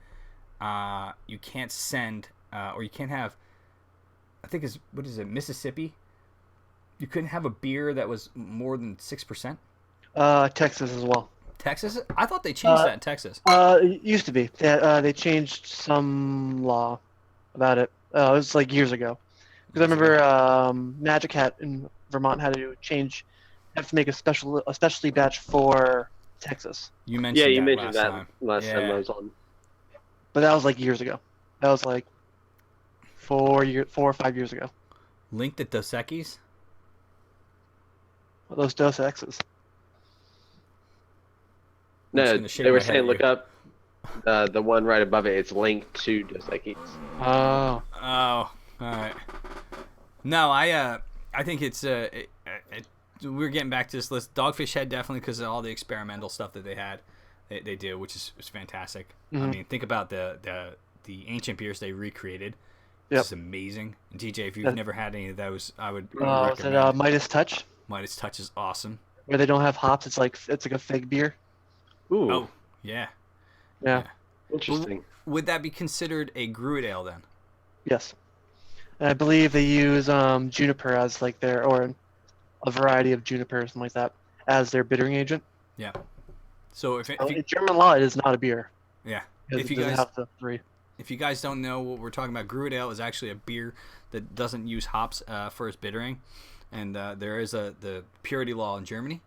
send or you can't have. I think what is it, Mississippi? You couldn't have a beer that was more than 6%. Texas as well. Texas? I thought they changed that in Texas. It used to be. They changed some law about it. It was like years ago. Because I remember Magic Hat in Vermont had to make a specialty batch for Texas. You mentioned that last time I was on. But that was like years ago. That was like 4 or 5 years ago. Linked at Dos Equis? Those Dos X's. No, they were saying look up the one right above it. It's linked to Dos Equis. Oh. All right. No, I think it's we're getting back to this list. Dogfish Head definitely because of all the experimental stuff that they had, they do, which is fantastic. Mm-hmm. I mean, think about the ancient beers they recreated. It's amazing. And TJ, if you've never had any of those, I would recommend. Is it Midas Touch? Midas Touch is awesome. Where they don't have hops, it's like a fake beer. Ooh. Oh, yeah. Interesting. Would that be considered a Gruit ale then? Yes. And I believe they use juniper as like or a variety of juniper or something like that as their bittering agent. Yeah. So in German law, it is not a beer. Yeah. If you guys have the 3. If you guys don't know what we're talking about, Gruit ale is actually a beer that doesn't use hops for its bittering, and there is the purity law in Germany.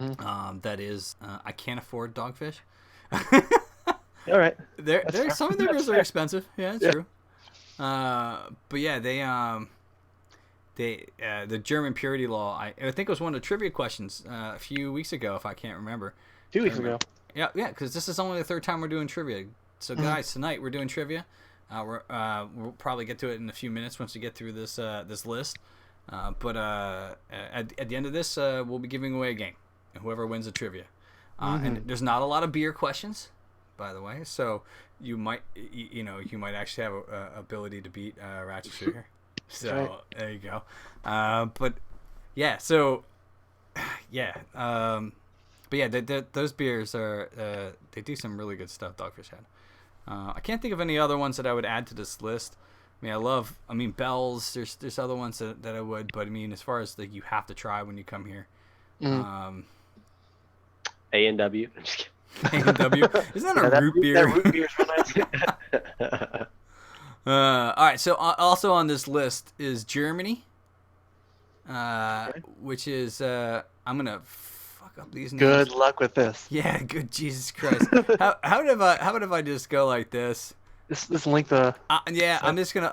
Mm-hmm. That is, I can't afford Dogfish. All right. Some of their beers are expensive. Yeah, it's true. But yeah, the German purity law. I think it was one of the trivia questions a few weeks ago, if I can't remember. 2 weeks ago. Yeah, because this is only the third time we're doing trivia. So guys, tonight we're doing trivia. We'll probably get to it in a few minutes once we get through this list. But at the end of this, we'll be giving away a game, and whoever wins the trivia. And there's not a lot of beer questions, by the way. So you might actually have a ability to beat Ratchet Sugar. So right. There you go. But yeah, so yeah. But yeah, those beers are they do some really good stuff. Dogfish Head. I can't think of any other ones that I would add to this list. I mean, Bell's. There's other ones that I would, but I mean, as far as you have to try when you come here. A&W. I'm just kidding. A&W. Isn't that a root beer? That root beer is real nice. All right. So also on this list is Germany, which is I'm gonna fuck up these names. Good luck with this. Yeah. Good Jesus Christ. how about if I just go like this? This link the. Yeah. I'm just gonna.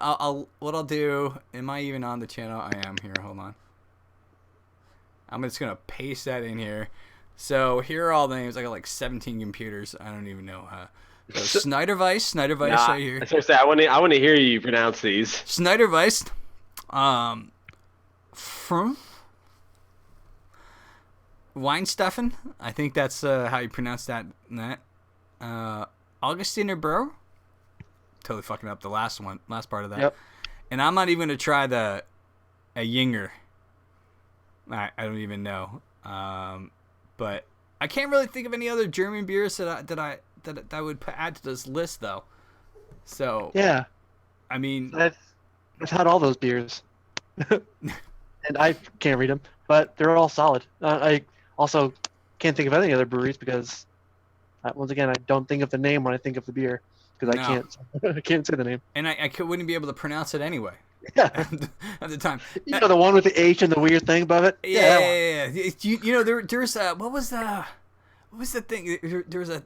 What I'll do. Am I even on the channel? I am here. Hold on. I'm just gonna paste that in here. So here are all the names. I got like 17 computers. I don't even know. So Schneiderweiss right here. I was gonna say I want to hear you pronounce these. Schneiderweiss, from Weinsteffen. I think that's how you pronounce that. Augustiner Brew. Totally fucking up the last part of that. Yep. And I'm not even gonna try a Yinger. I don't even know. But I can't really think of any other German beers that I would add to this list, though. So Yeah. I mean, I've had all those beers, and I can't read them, but they're all solid. I also can't think of any other breweries because, once again, I don't think of the name when I think of the beer because I can't say the name. And I wouldn't be able to pronounce it anyway. Yeah. At the time. You know the one with the H and the weird thing above it? Yeah. You know, there's what was the thing? There was a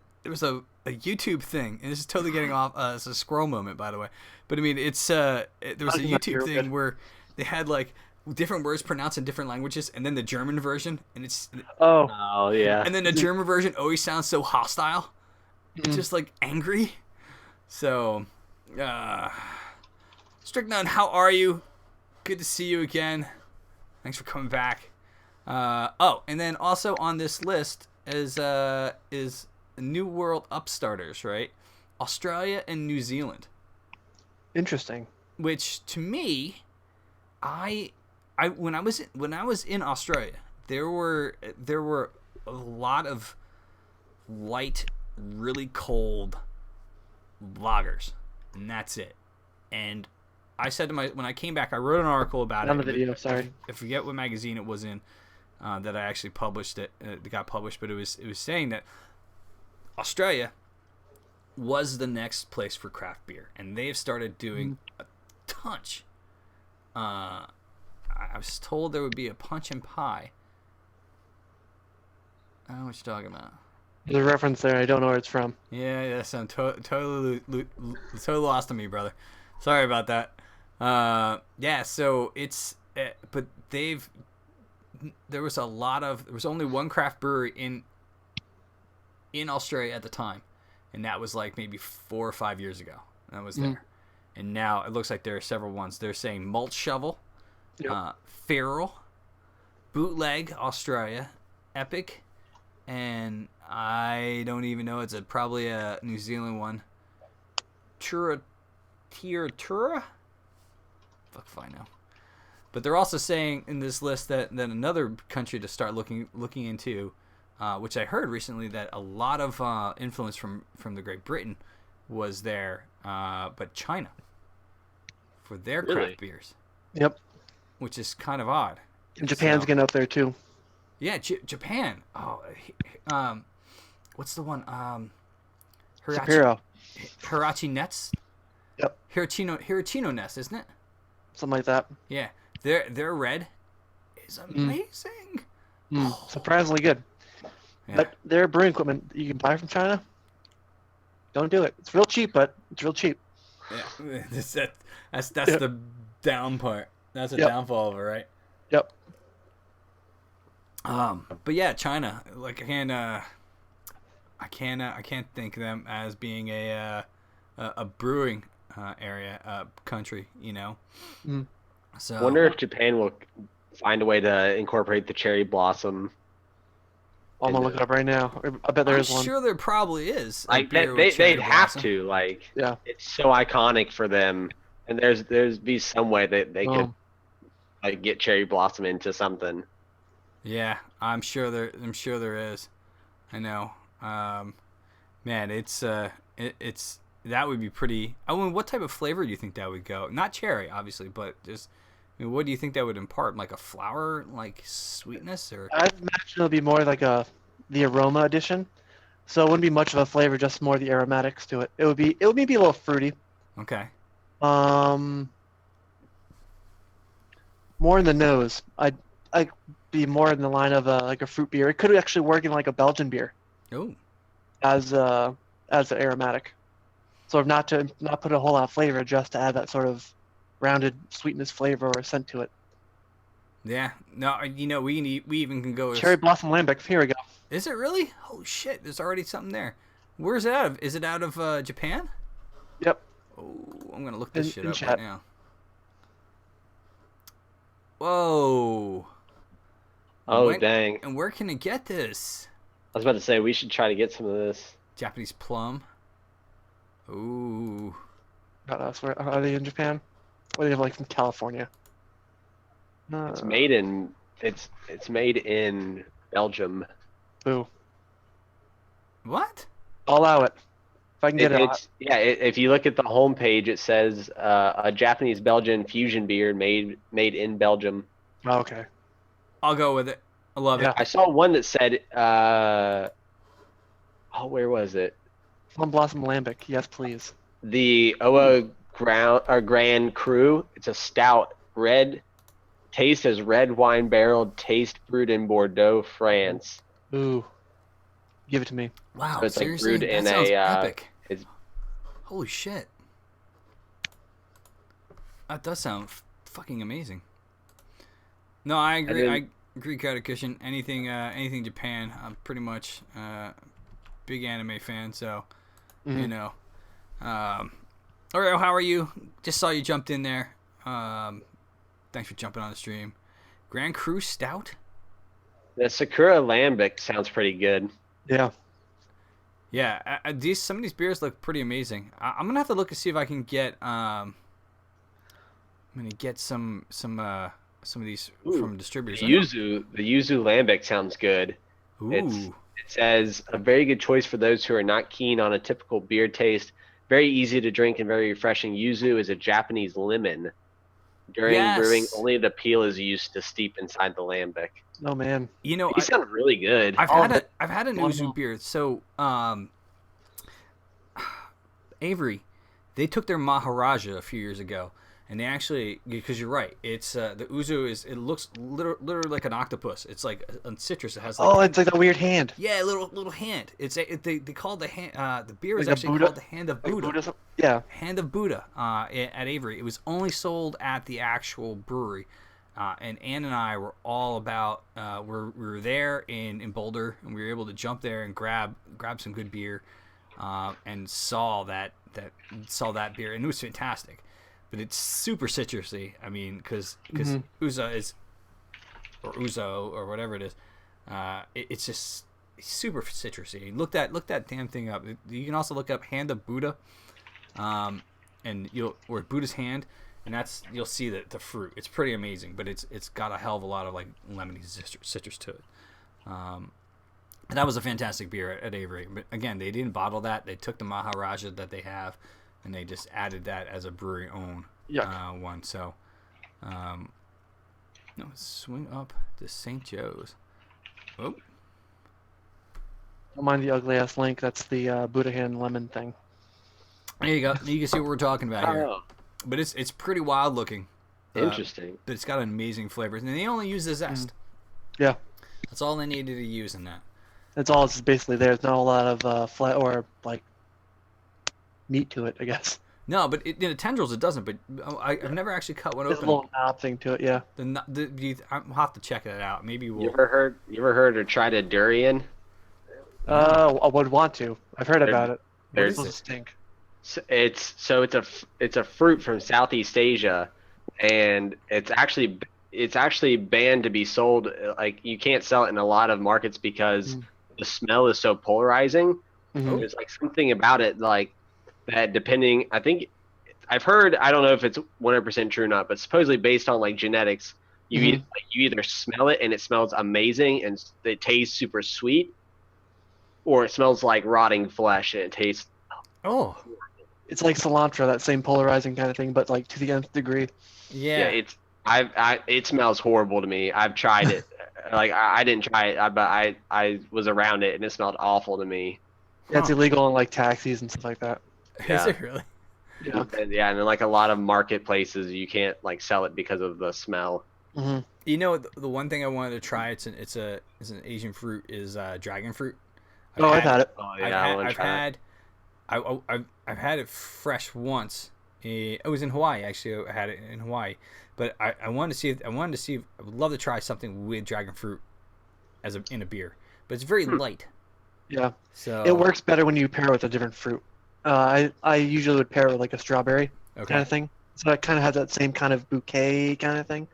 YouTube thing, and this is totally getting off. It's a scroll moment, by the way. But I mean, there was a YouTube thing where they had like different words pronounced in different languages, and then the German version, and it's Oh yeah. and then the German version always sounds so hostile, just like angry. So, Strychnine, how are you? Good to see you again. Thanks for coming back. And then also on this list is New World Upstarters, right? Australia and New Zealand. Interesting. Which to me, when I was in Australia, there were a lot of light, really cold lagers, and that's it. And I said when I came back, I wrote an article about it. On the video, sorry. I forget what magazine it was in that I actually published it. It got published, but it was saying that Australia was the next place for craft beer, and they've started doing a punch. I was told there would be a punch and pie. I don't know what you're talking about. There's a reference there. I don't know where it's from. Yeah, I'm totally lost on me, brother. Sorry about that. Yeah, so it's, but there was only one craft brewery in Australia at the time, and that was like maybe 4 or 5 years ago. That was there, and now it looks like there are several ones. They're saying Malt Shovel, Feral, Bootleg Australia, Epic, and I don't even know. It's probably a New Zealand one. Tura. Fuck if I know. But they're also saying in this list that another country to start looking into, which I heard recently that a lot of influence from the Great Britain was there, but China for their craft beers. Yep. Which is kind of odd. And Japan's getting up there too. Yeah, Japan. Oh, what's the one? Shapiro. Hirachi Nets. Yep. Hirachino Nest, isn't it? Something like that. Yeah, their red is amazing. Oh. Surprisingly good. Yeah. But their brewing equipment you can buy from China, don't do it. It's real cheap, but it's real cheap. Yeah, that's the down part. That's a Yep. downfall of it, right? Yep. But yeah, China. Like I can't think of them as being a brewing country. You know. Mm. So I wonder if Japan will find a way to incorporate the cherry blossom. I'm gonna look it up right now. I bet there I'm is one. sure there probably is. A Like beer with they'd cherry have blossom. to. Like Yeah. it's so iconic for them, and there's be some way that they could like get cherry blossom into something. Yeah, I'm sure there is. I know. Man, it's that would be pretty. I mean, what type of flavor do you think that would go? Not cherry, obviously, but just. I mean, what do you think that would impart? Like a flower, like sweetness, or? I imagine it'll be more like the aroma addition. So it wouldn't be much of a flavor, just more the aromatics to it. It would maybe a little fruity. Okay. More in the nose. I'd be more in the line of like a fruit beer. It could actually work in like a Belgian beer Oh. as an aromatic. So not put a whole lot of flavor, just to add that sort of rounded sweetness flavor or scent to it. Yeah. No, we even can go. Cherry blossom lambic. Here we go. Is it really? Oh shit! There's already something there. Where's it out of? Is it out of Japan? Yep. Oh, I'm gonna look this shit up chat. right now. Whoa. Oh dang! And where can I get this? I was about to say we should try to get some of this. Japanese plum. Ooh. Not us. Where are they in Japan? What do they have like from California? It's made in Belgium. Boo. What? I'll allow it. If I can get it. If you look at the homepage, it says a Japanese Belgian fusion beer made in Belgium. Oh, okay. I'll go with it. I love it. I saw one that said, where was it? Plum blossom lambic. Yes, please. The Oa Grand Cru. It's a stout, red. Taste as red wine barreled. Taste brewed in Bordeaux, France. Ooh. Give it to me. Wow, So it's like seriously? brewed That in sounds a, epic. it's- Holy shit. That does sound fucking amazing. No, I agree. then- I agree, Cushion. Anything Japan. I'm pretty much big anime fan, so Mhm. you know. All right, how are you? Just saw you jumped in there. Thanks for jumping on the stream. Grand Cru Stout. The Sakura Lambic sounds pretty good. Yeah. Yeah, some of these beers look pretty amazing. I'm gonna have to look and see if I can get I'm gonna get some of these from distributors. The Yuzu Lambic sounds good. Ooh. It says a very good choice for those who are not keen on a typical beer taste. Very easy to drink and very refreshing. Yuzu is a Japanese lemon. During Yes. brewing, only the peel is used to steep inside the lambic. Oh man. You know, These sound really good. I've had an Oh, Uzu no. beer. So Avery, they took their Maharaja a few years ago, and they actually, because you're right, it's the Uzu it looks literally like an octopus. It's like on citrus. It has like It's like a weird hand. yeah, little hand. They call the hand the beer is Like a actually Buddha? called the Hand of Like Buddha. Buddhism? Yeah. Hand of Buddha at Avery. It was only sold at the actual brewery. And Ann and I were all about. We were there in Boulder, and we were able to jump there and grab some good beer, and saw that beer, and it was fantastic. But it's super citrusy. I mean, because Uzo is, or Uzo or whatever it is, it's just super citrusy. Look that damn thing up. You can also look up Hand of Buddha, and or Buddha's hand. And you'll see the fruit. It's pretty amazing, but it's got a hell of a lot of like lemony citrus to it. And that was a fantastic beer at Avery. But again, they didn't bottle that. They took the Maharaja that they have, and they just added that as a brewery own one. So, swing up to St. Joe's. Oh, Don't mind the ugly ass link. That's the Buddha hand lemon thing. there you go. You can see what we're talking about here. Oh, But it's pretty wild looking. interesting. But it's got an amazing flavor, and they only use the zest. Yeah. That's all they needed to use in that. That's all. It's basically there's not a lot of flat or like meat to it, I guess. No, but in the tendrils it doesn't. But I've never actually cut one There's a open. little knob thing to it, yeah. I'll have to check it out. Maybe You we'll. ever heard or tried a durian? I would want to. I've heard about it. There's It's supposed to stink. It's a fruit from Southeast Asia, and it's actually banned to be sold. Like you can't sell it in a lot of markets because the smell is so polarizing. Mhm. There's like something about it like that. Depending, I think I've heard. I don't know if it's 100% true or not, but supposedly based on like genetics, you either smell it and it smells amazing and it tastes super sweet, or it smells like rotting flesh and it tastes. Oh. It's like cilantro, that same polarizing kind of thing, but like to the nth degree. Yeah. It smells horrible to me. I've tried it. Like I didn't try it, but I was around it and it smelled awful to me. Yeah, it's illegal in like taxis and stuff like that. Is it really? Yeah. And in like a lot of marketplaces, you can't like sell it because of the smell. Hmm. You know, the one thing I wanted to try, it's an Asian fruit, is dragon fruit. I've had it. Oh yeah, I've had it fresh once. It was in Hawaii actually. I had it in Hawaii, but I wanted to see. I would love to try something with dragon fruit in a beer, but it's very light. Yeah. So It works better when you pair it with a different fruit. I usually would pair it with like a strawberry kind of thing. So it kind of has that same kind of bouquet kind of thing.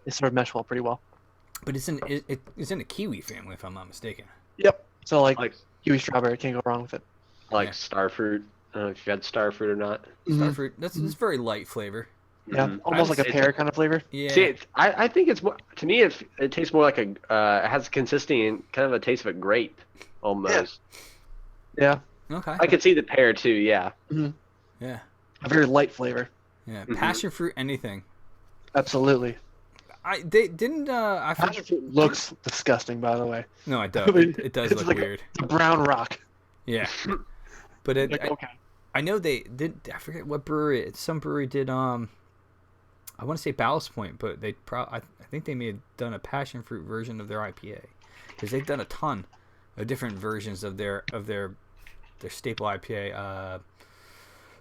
It sort of mesh well pretty well. But it's in the kiwi family, if I'm not mistaken. Yep. So like like kiwi strawberry, can't go wrong with it. Yeah. starfruit. I don't know if you've had starfruit or not. Starfruit. It's very light flavor. Yeah, almost like a pear kind of flavor. Yeah. See, I think it's more, to me it tastes more like it has consistency and kind of a taste of a grape almost. Yeah. Okay. I could see the pear too. Yeah. Yeah. A very light flavor. Yeah. Passion fruit, anything. Absolutely. They didn't. Passion fruit looks disgusting, by the way. No, it does. It does It's look like weird. It's a brown rock. Yeah. But Okay. I know they did. I forget what brewery. Some brewery did. I want to say Ballast Point, but they I think they may have done a passion fruit version of their IPA, because they've done a ton of different versions of their staple IPA.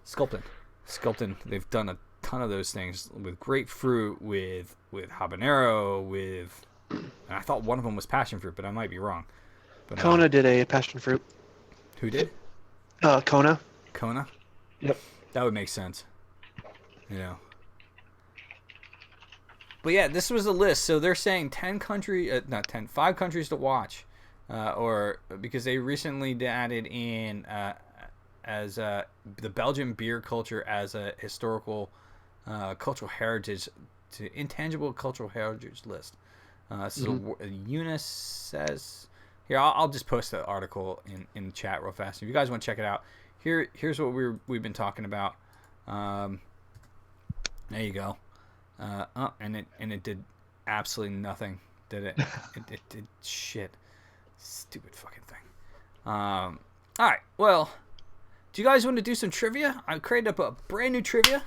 Sculpin. They've done a ton of those things with grapefruit, with habanero, and I thought one of them was passion fruit, but I might be wrong. But, Kona did a passion fruit. Who did? Kona. Kona? Yep. That would make sense. You know. But yeah, this was a list. So they're saying 5 countries to watch. Or because they recently added in as the Belgian beer culture as a historical cultural heritage to intangible cultural heritage list. This is Eunice says. Here, I'll just post the article in the chat real fast. If you guys want to check it out, here's what we've been talking about. There you go. And it did absolutely nothing. Did it? it did shit. Stupid fucking thing. All right. Well, do you guys want to do some trivia? I created up a brand new trivia.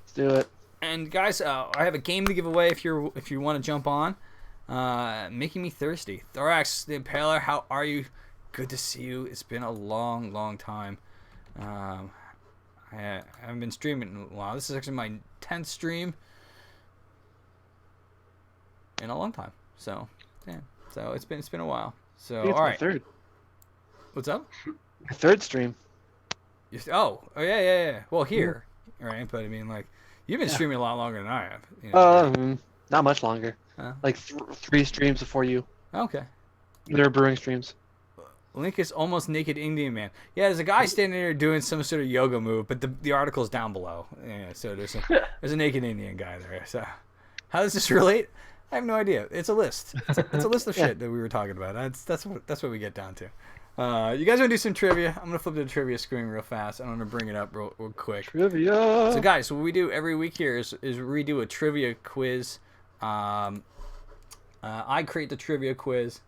Let's do it. And guys, I have a game to give away if you want to jump on. Making me thirsty. Thorax the Impaler, how are you? Good to see you. It's been a long, long time. I haven't been streaming in a while. This is actually my 10th stream in a long time. So, yeah. So it's been a while. So, I think it's all my right. third. What's up? My third stream. Oh, yeah. Well, here, right? But I mean, like, you've been streaming a lot longer than I have. You know? Not much longer. Huh? Like 3 streams before you. Okay. They were brewing streams. Link is almost naked Indian man. Yeah, there's a guy standing there doing some sort of yoga move, but the article's down below. Yeah, so there's a naked Indian guy there. So how does this relate? I have no idea. It's a list. It's a list of shit that we were talking about. That's what we get down to. You guys want to do some trivia? I'm gonna flip to the trivia screen real fast. I'm gonna bring it up real quick. Trivia. So guys, what we do every week here is we do a trivia quiz. I create the trivia quiz.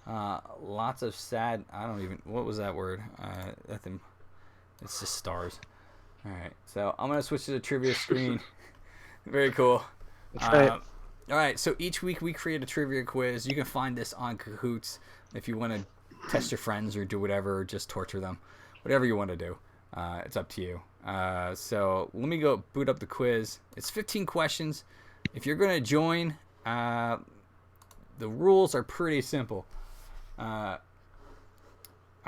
Lots of sad. What was that word? That thing. It's just stars. All right. So I'm gonna switch to the trivia screen. Very cool. That's right. All right. So each week we create a trivia quiz. You can find this on Kahoots if you want to test your friends or do whatever, or just torture them, whatever you want to do. It's up to you. So let me go boot up the quiz. It's 15 questions. If you're going to join, the rules are pretty simple. I'm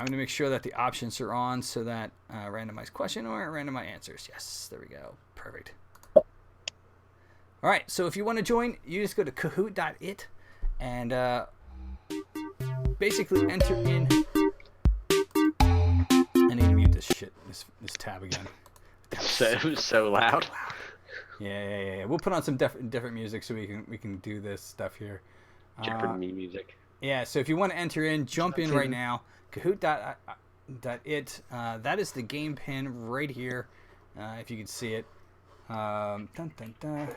going to make sure that the options are on so that randomized question or randomized answers. Yes, there we go. Perfect. All right, so if you want to join, you just go to kahoot.it and basically enter in. I need to mute this shit, this tab again. So loud. Yeah. We'll put on some different music so we can do this stuff here. Jeopardy music. Yeah, so if you want to enter in, jump in right now. Kahoot.it. That is the game pin right here, if you can see it. Dun, dun, dun.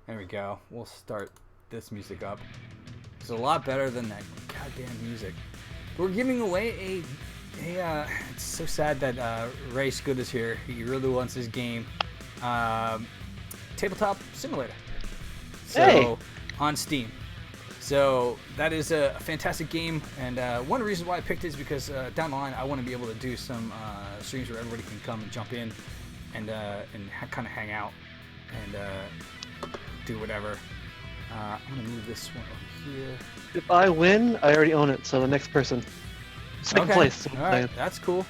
There we go. We'll start this music up. It's a lot better than that goddamn music. We're giving away it's so sad that Ray Scoot is here. He really wants his game. Tabletop Simulator. So, on Steam. So that is a fantastic game, and one reason why I picked it is because down the line I want to be able to do some streams where everybody can come and jump in and kind of hang out and do whatever. I'm gonna move this one over here. If I win, I already own it. So the next person, second place. All right, that's cool.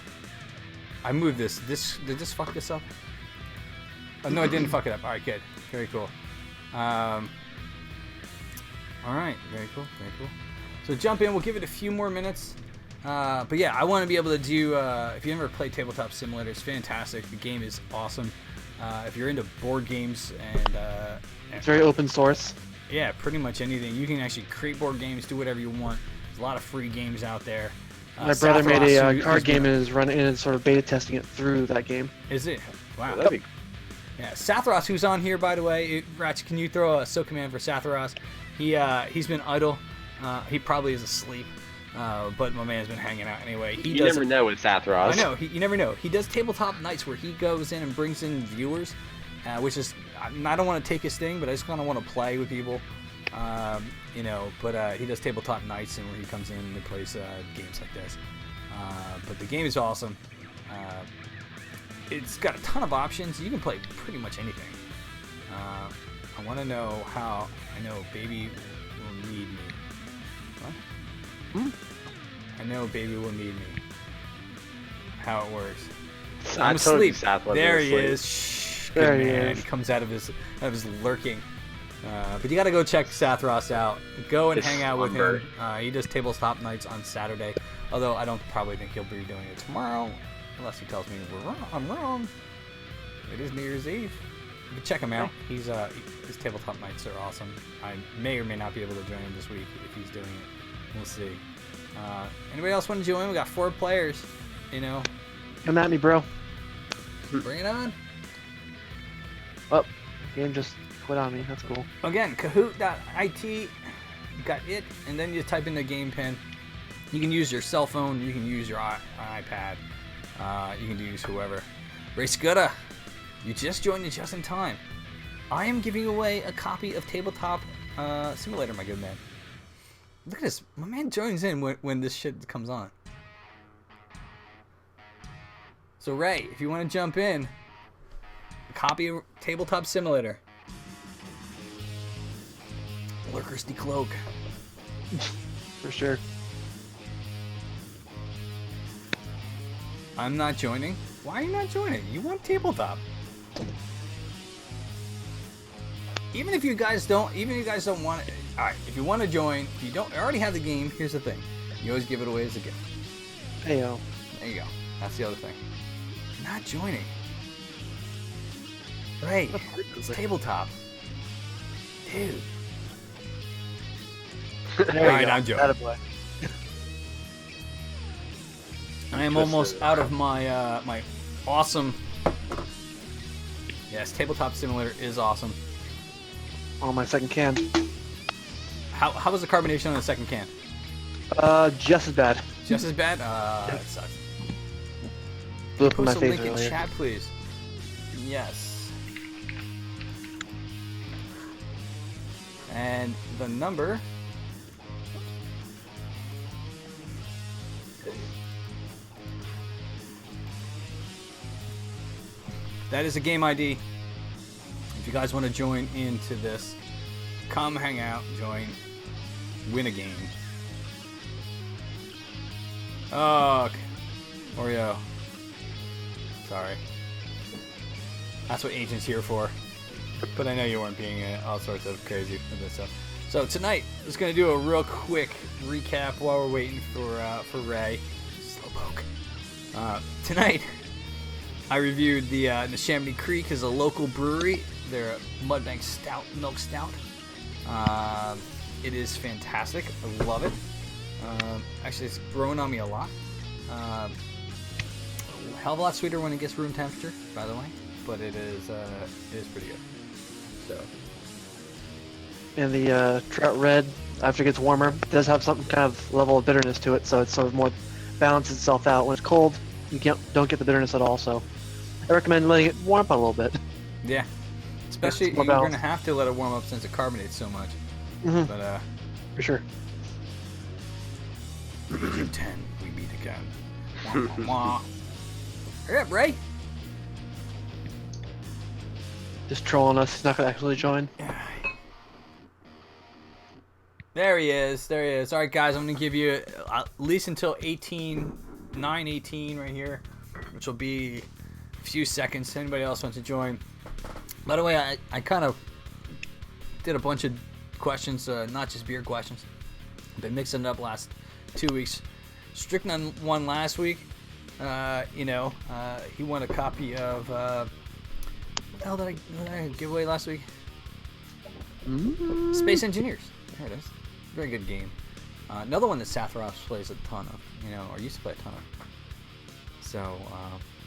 I moved this. Did this fuck this up? Oh no, I didn't fuck it up. All right, good. Very cool. All right, very cool. So jump in. We'll give it a few more minutes. But yeah, I want to be able to do. If you ever play Tabletop Simulator, it's fantastic. The game is awesome. If you're into board games and it's very open source. Yeah, pretty much anything. You can actually create board games, do whatever you want. There's a lot of free games out there. My brother made a card game and is running and sort of beta testing it through that game. Is it? Wow. That'd be Yeah, Sathros, who's on here, by the way. Ratch, can you throw a so command for Sathros? He's been idle. He probably is asleep. But my man's been hanging out anyway. You never know with Sathros. I know. You never know. He does tabletop nights where he goes in and brings in viewers, which is I don't want to take his thing, but I just kind of want to play with people. But he does tabletop nights and where he comes in and plays games like this. But the game is awesome. It's got a ton of options. You can play pretty much anything. I want to know how I know Baby will need me. What? I know Baby will need me. How it works. I'm asleep. There he is. Shh, there he man. is. Comes out of his lurking. But you got to go check Sathros out. Go and hang out with him. He does tabletop nights on Saturday. Although I don't probably think he'll be doing it tomorrow, unless he tells me I'm wrong. It is New Year's Eve. You can check him out. His tabletop nights are awesome. I may or may not be able to join him this week if he's doing it. We'll see. Anybody else want to join? We got 4 players. Come at me, bro. Bring it on. Oh, game just quit on me. That's cool. Again, kahoot.it. Got it, and then you type in the game pin. You can use your cell phone. You can use your iPad. You can use whoever. Ray Scudda, you just joined it just in time. I am giving away a copy of Tabletop Simulator, my good man. Look at this. My man joins in when this shit comes on. So Ray, if you want to jump in, a copy of Tabletop Simulator. Lurkers decloak. For sure. I'm not joining. Why are you not joining? You want Tabletop. Even if you guys don't want it. Alright, if you want to join, if you don't already have the game, here's the thing. You always give it away as a gift. Heyo. There you go. That's the other thing. Not joining. Right. It's Tabletop. Dude. Alright, I'm joining. Attaboy. I am almost out of my my awesome. Yes, Tabletop Simulator is awesome. On my second can. How was the carbonation on the second can? Just as bad. Just as bad? It sucks. Blew up in my Post a face link in earlier. chat, please. Yes. And the number. that is a game ID. If you guys want to join into this, come hang out, join, win a game. Oh, Oreo. Sorry. That's what agent's here for. But I know you weren't being all sorts of crazy with this stuff. So tonight, I'm just gonna do a real quick recap while we're waiting for Ray. Slowpoke. Tonight, I reviewed the Neshaminy Creek is a local brewery. They're a Mudbank Stout, milk stout. It is fantastic. I love it. Actually, it's growing on me a lot. Hell of a lot sweeter when it gets room temperature, by the way. But it is pretty good. So. And the Trout Red, after it gets warmer, does have some kind of level of bitterness to it, so it sort of more balances itself out. When it's cold, you don't get the bitterness at all. So I recommend letting it warm up a little bit. Yeah, especially you're going to have to let it warm up since it carbonates so much. Mm-hmm. But for sure. Region 10, we meet again. Wah, wah, wah. Hurry up, Ray. Just trolling us. He's not gonna actually join. There he is. There he is. All right, guys. I'm gonna give you at least until 9:18 right here, which will be a few seconds. Anybody else wants to join? By the way, I kind of did a bunch of questions, not just beer questions. I've been mixing it up last 2 weeks. Strickland won last week. He won a copy of. What the hell did I give away last week? Space Engineers. There it is. Very good game. Another one that Sathros plays a ton of, or used to play a ton of. So,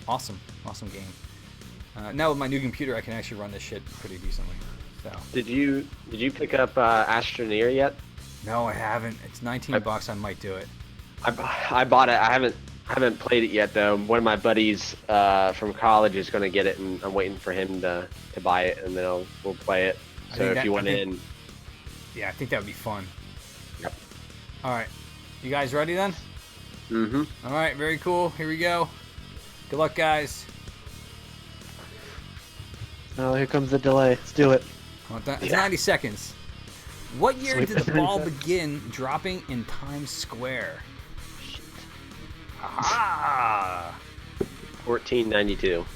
awesome game. Now with my new computer, I can actually run this shit pretty decently. So. Did you pick up Astroneer yet? No, I haven't. It's $19. I might do it. I bought it. I haven't played it yet though. One of my buddies from college is going to get it, and I'm waiting for him to buy it, and then we'll play it. So if you want in, yeah, I think that would be fun. Yep. All right, you guys ready then? Mm-hmm. All right, very cool. Here we go. Good luck, guys. Oh, here comes the delay. Let's do it. It's 90 seconds. What year did the ball begin dropping in Times Square? Aha! 1492. Dun,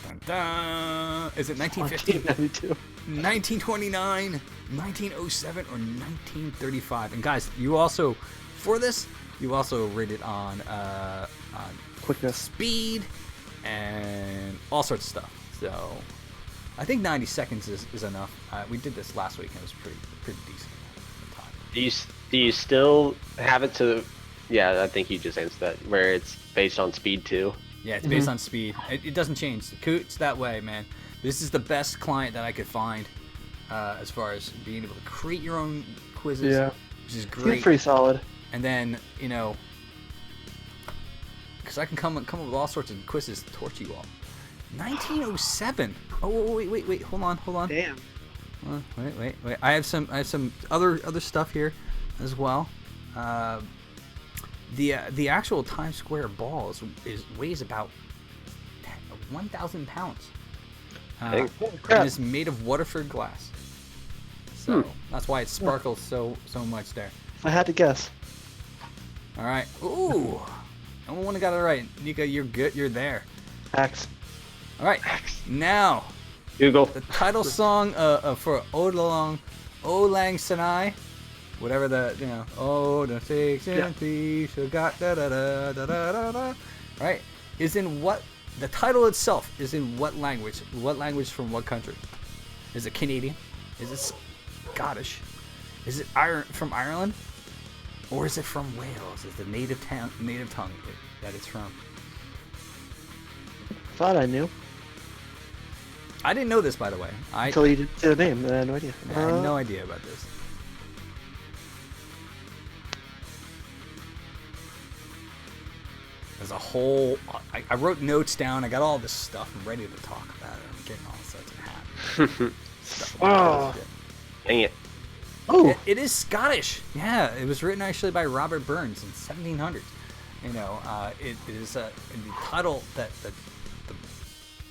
dun, dun. Is it 1950? 1929, 1907, or 1935? And guys, you also rated on Quickness, speed, and all sorts of stuff. So I think 90 seconds is enough. We did this last week and it was pretty decent time. Do you still have it to? Yeah, I think you just answered that. Where it's based on speed too. Yeah, it's based on speed. It doesn't change. It's that way, man. This is the best client that I could find as far as being able to create your own quizzes. Yeah, which is great. It's pretty solid. And then because I can come up with all sorts of quizzes to torture you all. 1907. Oh wait. Hold on. Damn. Wait. I have some other stuff here as well. The actual Times Square ball weighs about 1,000 pounds. And is made of Waterford glass. So that's why it sparkles so much there. If I had to guess. All right. Ooh. No one got it right. Nika, you're good. You're there. Axe. All right. Now, Google. the title song for Olang Sinai, whatever oh the 6 and 3 got da da da da da da. Right? Is in what the title itself is in what language? What language from what country? Is it Canadian? Is it Scottish? Is it from Ireland? Or is it from Wales? Is the native tongue that it's from? Thought I knew. I didn't know this, by the way. Until you didn't say the name, I had no idea. I had no idea about this. There's a whole. I wrote notes down. I got all this stuff. I'm ready to talk about it. I'm getting all sorts of happy stuff. Oh. Dang it. Oh. It is Scottish. Yeah, it was written actually by Robert Burns in 1700s. It is the title that the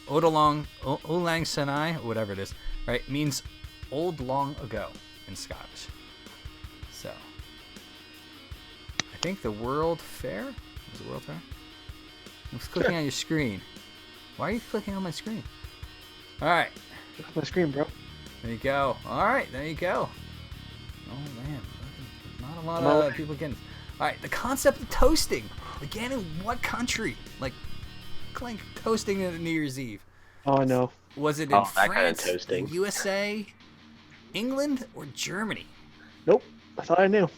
Olang Senai, or whatever it is, right, means old long ago in Scottish. So, I think the World Fair? Is it World Fair? I'm just clicking on your screen. Why are you clicking on my screen? Alright. My screen, bro. There you go. Alright, there you go. Oh, man. Not a lot of people getting... Alright, the concept of toasting. Began in what country? Like toasting on New Year's Eve. Oh, I know. Was it in that France, kind of toasting. USA, England, or Germany? Nope. I thought I knew.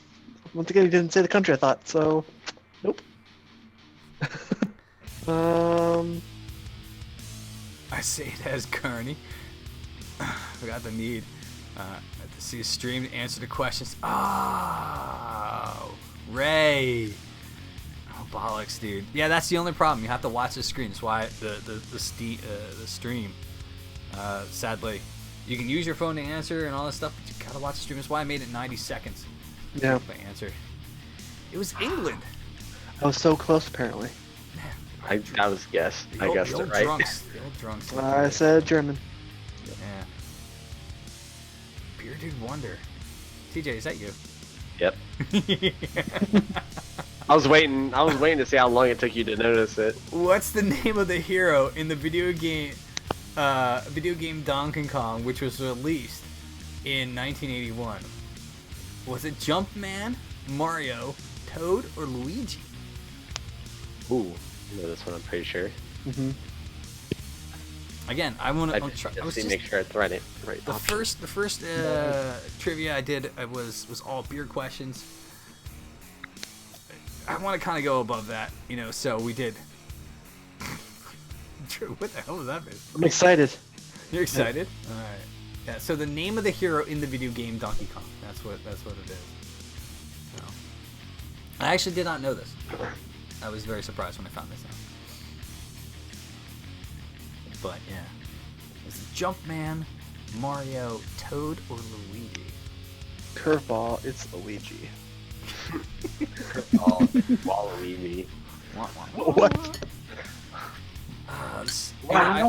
Once again, he didn't say the country, I thought, so... Nope. I say it as Kearney. Forgot the need to see a stream to answer the questions. Oh, Ray. Oh, bollocks, dude. Yeah, that's the only problem. You have to watch the screen. That's why the stream. Sadly, you can use your phone to answer and all this stuff, but you gotta watch the stream. That's why I made it 90 seconds. Yeah. If I answered. It was England. I was so close, apparently. That was a guess. I guessed The it old right. drunks. The old drunks. I said German. Yeah. Bearded Wonder. TJ, is that you? Yep. I was waiting to see how long it took you to notice it. What's the name of the hero in the video game Donkey Kong, which was released in 1981? Was it Jumpman, Mario, Toad, or Luigi? Ooh, I know this one. I'm pretty sure. Mm-hmm. Again, I want to. Make sure it's right. The first trivia I did was all beer questions. I want to kind of go above that, so we did. Drew, what the hell was that, man? I'm excited. You're excited? Yeah. All right. Yeah. So the name of the hero in the video game Donkey Kong. That's what it is. So, I actually did not know this. I was very surprised when I found this out. But yeah, it's Jumpman, Mario, Toad, or Luigi. Curveball, it's Luigi. Waluigi. What?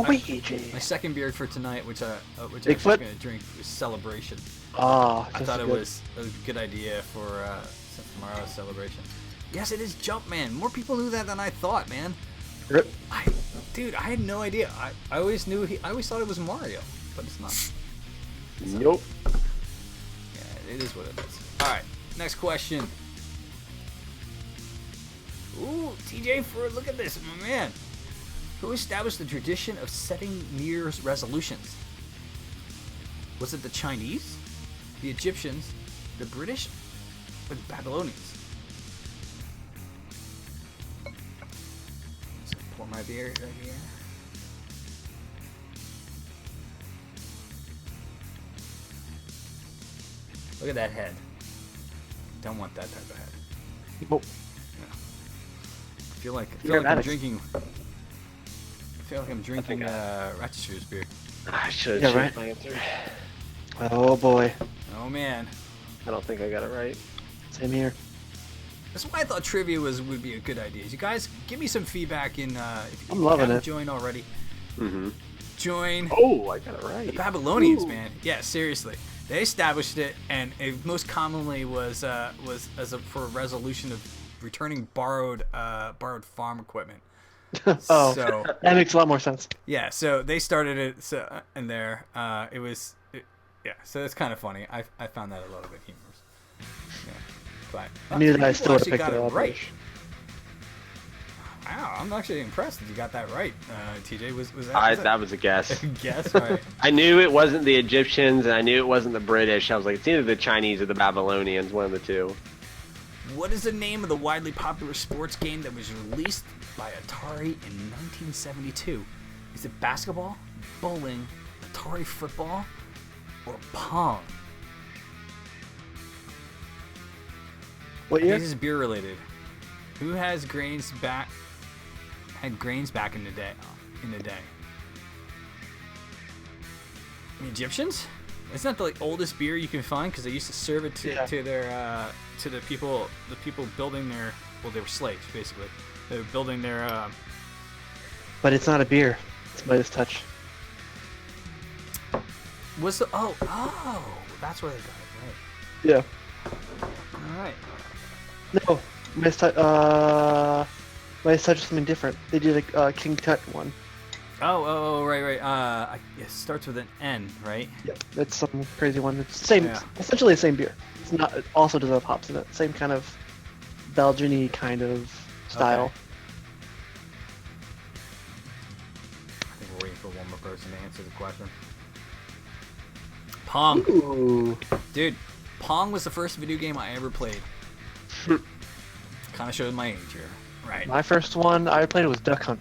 Luigi. My second beer for tonight, which I was going to drink, was Celebration. Ah, I thought it was a good idea for since tomorrow's celebration. Yes, it is Jumpman. More people knew that than I thought, man. Rip. Dude, I had no idea. I always thought it was Mario, but it's not. Nope. Yeah, it is what it is. All right, next question. Ooh, TJ, look at this, my man. Who established the tradition of setting New Year's resolutions? Was it the Chinese, the Egyptians, the British, or the Babylonians? Let's pour my beer right here. Look at that head. Don't want that type of head. Nope. I feel like I'm drinking. I feel like I'm drinking Ratchester's beer. I should Yeah, have right. my answer. Oh boy. Oh man. I don't think I got it right. Same here. That's why I thought trivia would be a good idea. You guys, give me some feedback if I'm you loving haven't it. joined already. Mm-hmm. Join Oh, I got it right. the Babylonians, Ooh. man. Yeah, seriously. They established it, and it most commonly was for a resolution of returning borrowed farm equipment. Oh, So that makes a lot more sense. yeah, so they started it. So and there, yeah. So it's kind of funny. I found that a little bit humorous. Yeah, but I knew that I people still would have actually picked got it it up. right. Wow, I'm actually impressed that you got that right. TJ, was that? That was a guess. Guess right. I knew it wasn't the Egyptians, and I knew it wasn't the British. I was like, it's either the Chinese or the Babylonians, one of the two. What is the name of the widely popular sports game that was released by Atari in 1972? Is it basketball, bowling, Atari football, or Pong? What year? This is beer related. Who has grains back? Had grains back in the day. The Egyptians? It's not the oldest beer you can find because they used to serve it to their to the people building their, well, they were slaves basically. They were building their But it's not a beer. It's Midas Touch. Was the that's where they got it right. Yeah. All right. No, Midas Touch. Midas Touch is something different. They did a King Tut one. Right. It starts with an N, right? Yep. It's some crazy one. It's essentially the same beer. It's not. It also does have hops in it. Same kind of Belgian-y kind of style. Okay. I think we're waiting for one more person to answer the question. Pong. Ooh. Dude, Pong was the first video game I ever played. Kind of shows my age here. Right. My first one I played was Duck Hunt.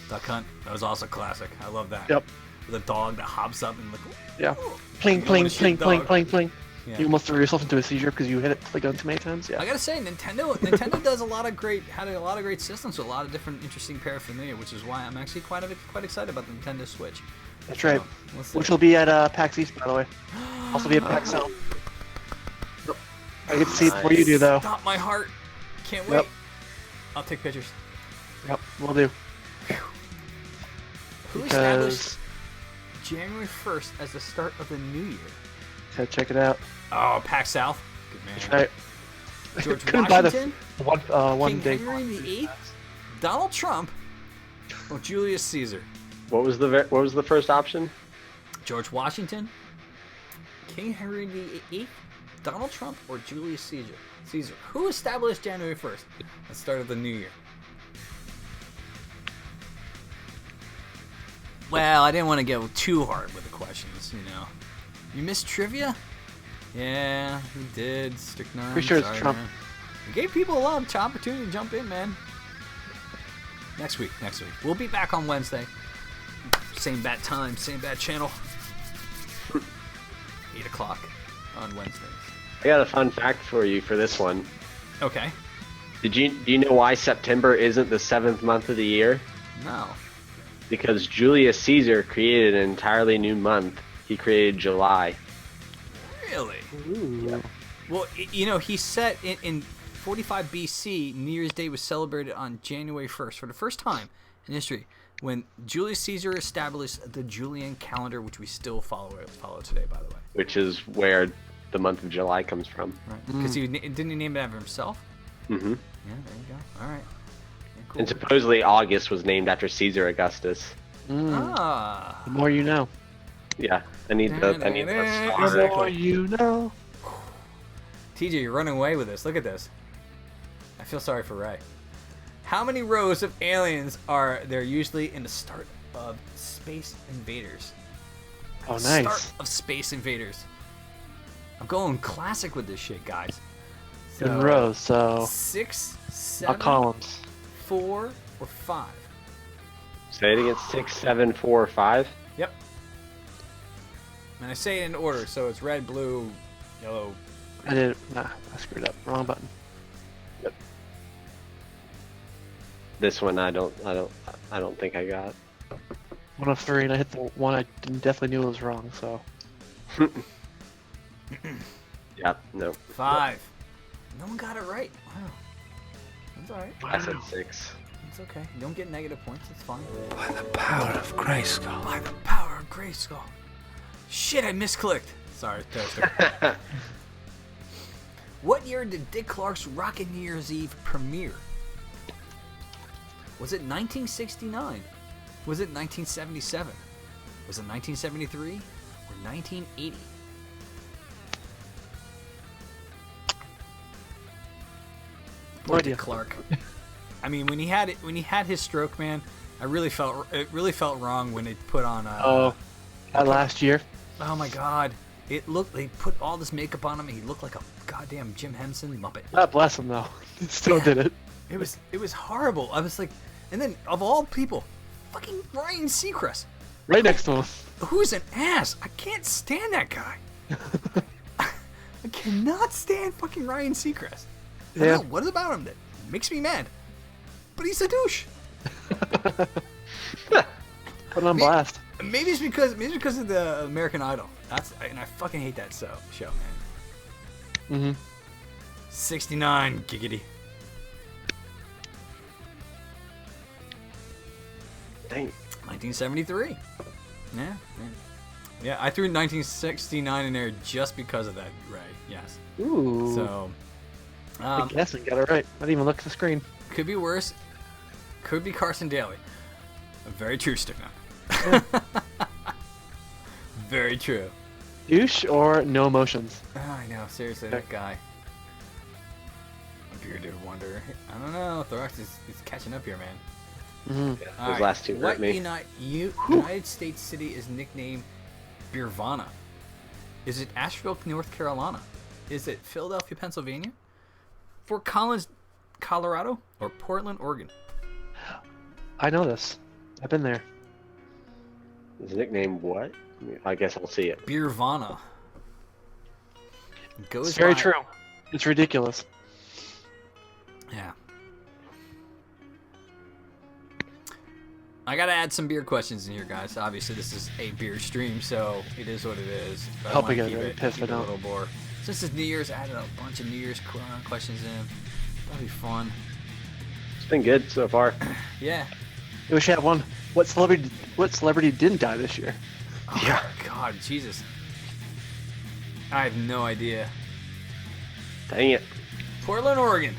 Duck Hunt. That was also classic. I love that. Yep. The dog that hops up and like. Yeah. "Ooh." Pling, You pling, wanna shoot pling, the pling, dog. pling, pling. Yeah. You almost threw yourself into a seizure because you hit it the gun too many times. Yeah. I gotta say, Nintendo does a lot of great systems with a lot of different interesting paraphernalia, which is why I'm actually quite excited about the Nintendo Switch. That's right. So, let's see. Which will be at PAX East, by the way. Also be at PAX South. I get to see it before you do, though. Stop my heart. Can't wait. Yep. I'll take pictures. Yep, we'll do. Who established Because January 1st as the start of the new year? gotta check it out. Oh, PAX South. Good man. That's right. George Couldn't buy the Washington, one King day. Henry VIII, Donald Trump, or Julius Caesar? What was the first option? George Washington, King Henry VIII, Donald Trump, or Julius Caesar? Who established January 1st, the start of the new year? Well, I didn't want to go too hard with the questions, you know. You missed trivia? Yeah, we did. Strychnine. Pretty sure it's Sorry, Trump. man. We gave people a lot of opportunity to jump in, man. Next week. We'll be back on Wednesday. Same bat time, same bat channel. 8 o'clock on Wednesdays. I got a fun fact for you for this one. Okay. Do you know why September isn't the 7th month of the year? No. Because Julius Caesar created an entirely new month. He created July. Really? Ooh. Well, you know, he said in 45 BC, New Year's Day was celebrated on January 1st for the first time in history, when Julius Caesar established the Julian calendar, which we still follow today, by the way. Which is where the month of July comes from. Right? Because didn't he name it after himself? Mm-hmm. Yeah, there you go. All right. Yeah, cool. And supposedly August was named after Caesar Augustus. Ah. The more you know. Yeah, I need the The star. more you know. TJ, you're running away with this. Look at this. I feel sorry for Ray. How many rows of aliens are there usually in the start of Space Invaders? Oh, nice. Start of Space Invaders. I'm going classic with this shit, guys. In rows, so 6, not 7, columns. 4, or 5. Say it again. 6, 7, 4, 5. Yep. And I say it in order, so it's red, blue, yellow. I screwed up. Wrong button. This one I don't think I got. 1 of 3, and I hit the one I definitely knew was wrong. So Yep. No. 5. No one got it right. Wow. That's alright. I said 6. It's okay. You don't get negative points. It's fine. By the power of Grayskull. By the power of Grayskull. Shit, I misclicked. Sorry, Toaster. What year did Dick Clark's Rockin' New Year's Eve premiere? Was it 1969? Was it 1977? Was it 1973? Or 1980? Poor idea. Dick Clark. I mean, when he had his stroke, man, it really felt wrong when they put on. last year. Oh my God! They put all this makeup on him, and he looked like a goddamn Jim Henson Muppet. God bless him though. He still did it. It was horrible. I was like, and then of all people, fucking Ryan Seacrest, Right next to him. who's an ass. I can't stand that guy. I cannot stand fucking Ryan Seacrest. I don't Yeah. know what is about him that makes me mad, but he's a douche. Put it on blast. Maybe it's because of the American Idol. And I fucking hate that show, man. 69 giggity. Dang. 1973. Yeah, I threw 1969 in there just because of that, Ray. Yes. Ooh. So, Good guessing. Got it right. I didn't even look at the screen. could be worse. Could be Carson Daly. Very true, Sticknut. Very true. Douche or no emotions? Oh, I know, seriously, that guy. A bearded wonder. I don't know. Thorax is catching up here, man. Mm-hmm. Yeah, All those right, last two what hurt me. United States city is nicknamed Beervana? Is it Asheville, North Carolina? Is it Philadelphia, Pennsylvania? Fort Collins, Colorado? Or Portland, Oregon? I know this. I've been there. His nickname what? I guess I'll see it. Beervana. Goes It's very by- true. It's ridiculous. Yeah. I gotta add some beer questions in here, guys. Obviously, this is a beer stream, so it is what it is. But Hope wanna I get keep really pissed keep it a now. little more. Since it's New Year's, I added a bunch of New Year's questions in. That'll be fun. It's been good so far. Yeah. I wish I had one. What celebrity didn't die this year? Oh, Yeah. God, Jesus. I have no idea. Dang it. Portland, Oregon.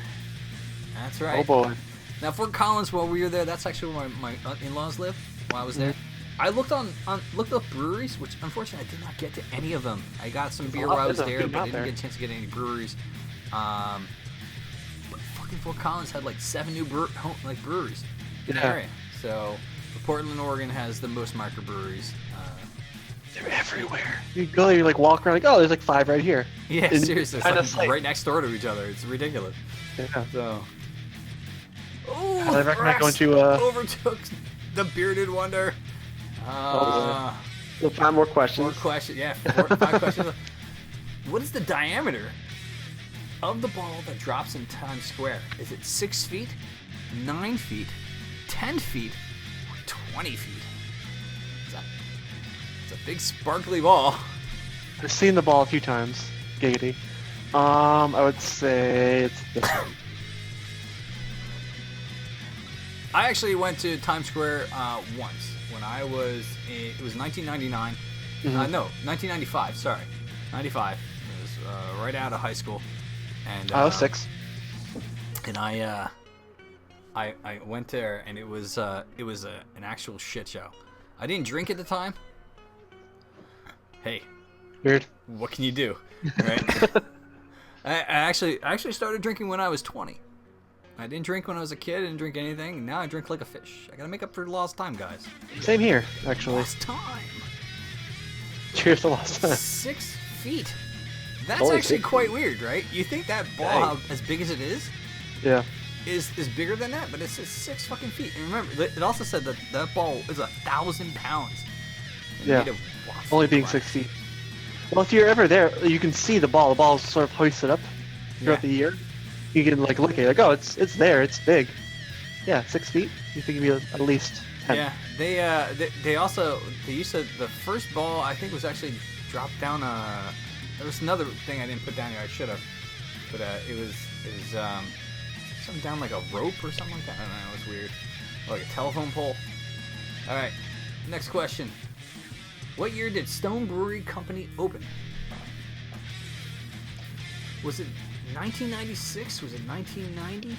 That's right. Oh boy. Now, Fort Collins, while we were there, that's actually where my in-laws live. While I was there, I looked looked up breweries, which unfortunately I did not get to any of them. I got some beer while I was There's a there, good but I amount didn't there. get a chance to get any breweries. But fucking Fort Collins had like 7 new breweries in the Yeah. area. So Portland, Oregon has the most microbreweries. They're everywhere. You go, you like walk around, like, oh, there's like 5 right here. Yeah, And seriously, it's kinda like sight. right next door to each other. It's ridiculous. Yeah. So. Oh, I recommend going Thrax to. overtook the bearded wonder. So 5 more 4 questions. questions. Yeah, 5 questions. What is the diameter of the ball that drops in Times Square? Is it 6 feet, 9 feet, 10 feet, or 20 feet? It's a big sparkly ball. I've seen the ball a few times. Giggity. I would say it's this one. I actually went to Times Square once when I was it was 1999. No, 1995. Sorry, 95. It was right out of high school, and I was 6. and I went there, and it was an actual shit show. I didn't drink at the time. Hey, Weird. what can you do, right? I actually started drinking when I was 20. I didn't drink when I was a kid. I didn't drink anything. Now I drink like a fish. I gotta make up for lost time, guys. Same here, actually. Lost time. Cheers to lost time. 6 feet. That's Only actually 6 quite feet. weird, right? You think that ball, Dang. as big as it is Yeah. bigger than that, but it's 6 fucking feet. And remember, it also said that that ball is 1,000 pounds. And Yeah. made of waffle Only being glass. 6 feet. Well, if you're ever there, you can see the ball. The ball's sort of hoisted up throughout Yeah. the year. You can like look at it, like, oh, it's there, it's big. Yeah, 6 feet. You think it'd be at least 10. Yeah, they used to the first ball I think was actually dropped down. There was another thing I didn't put down here. I should have, but it was something down like a rope or something like that. I don't know. It was weird, like a telephone pole. All right, next question. What year did Stone Brewery Company open? Was it 1996? Was it 1990?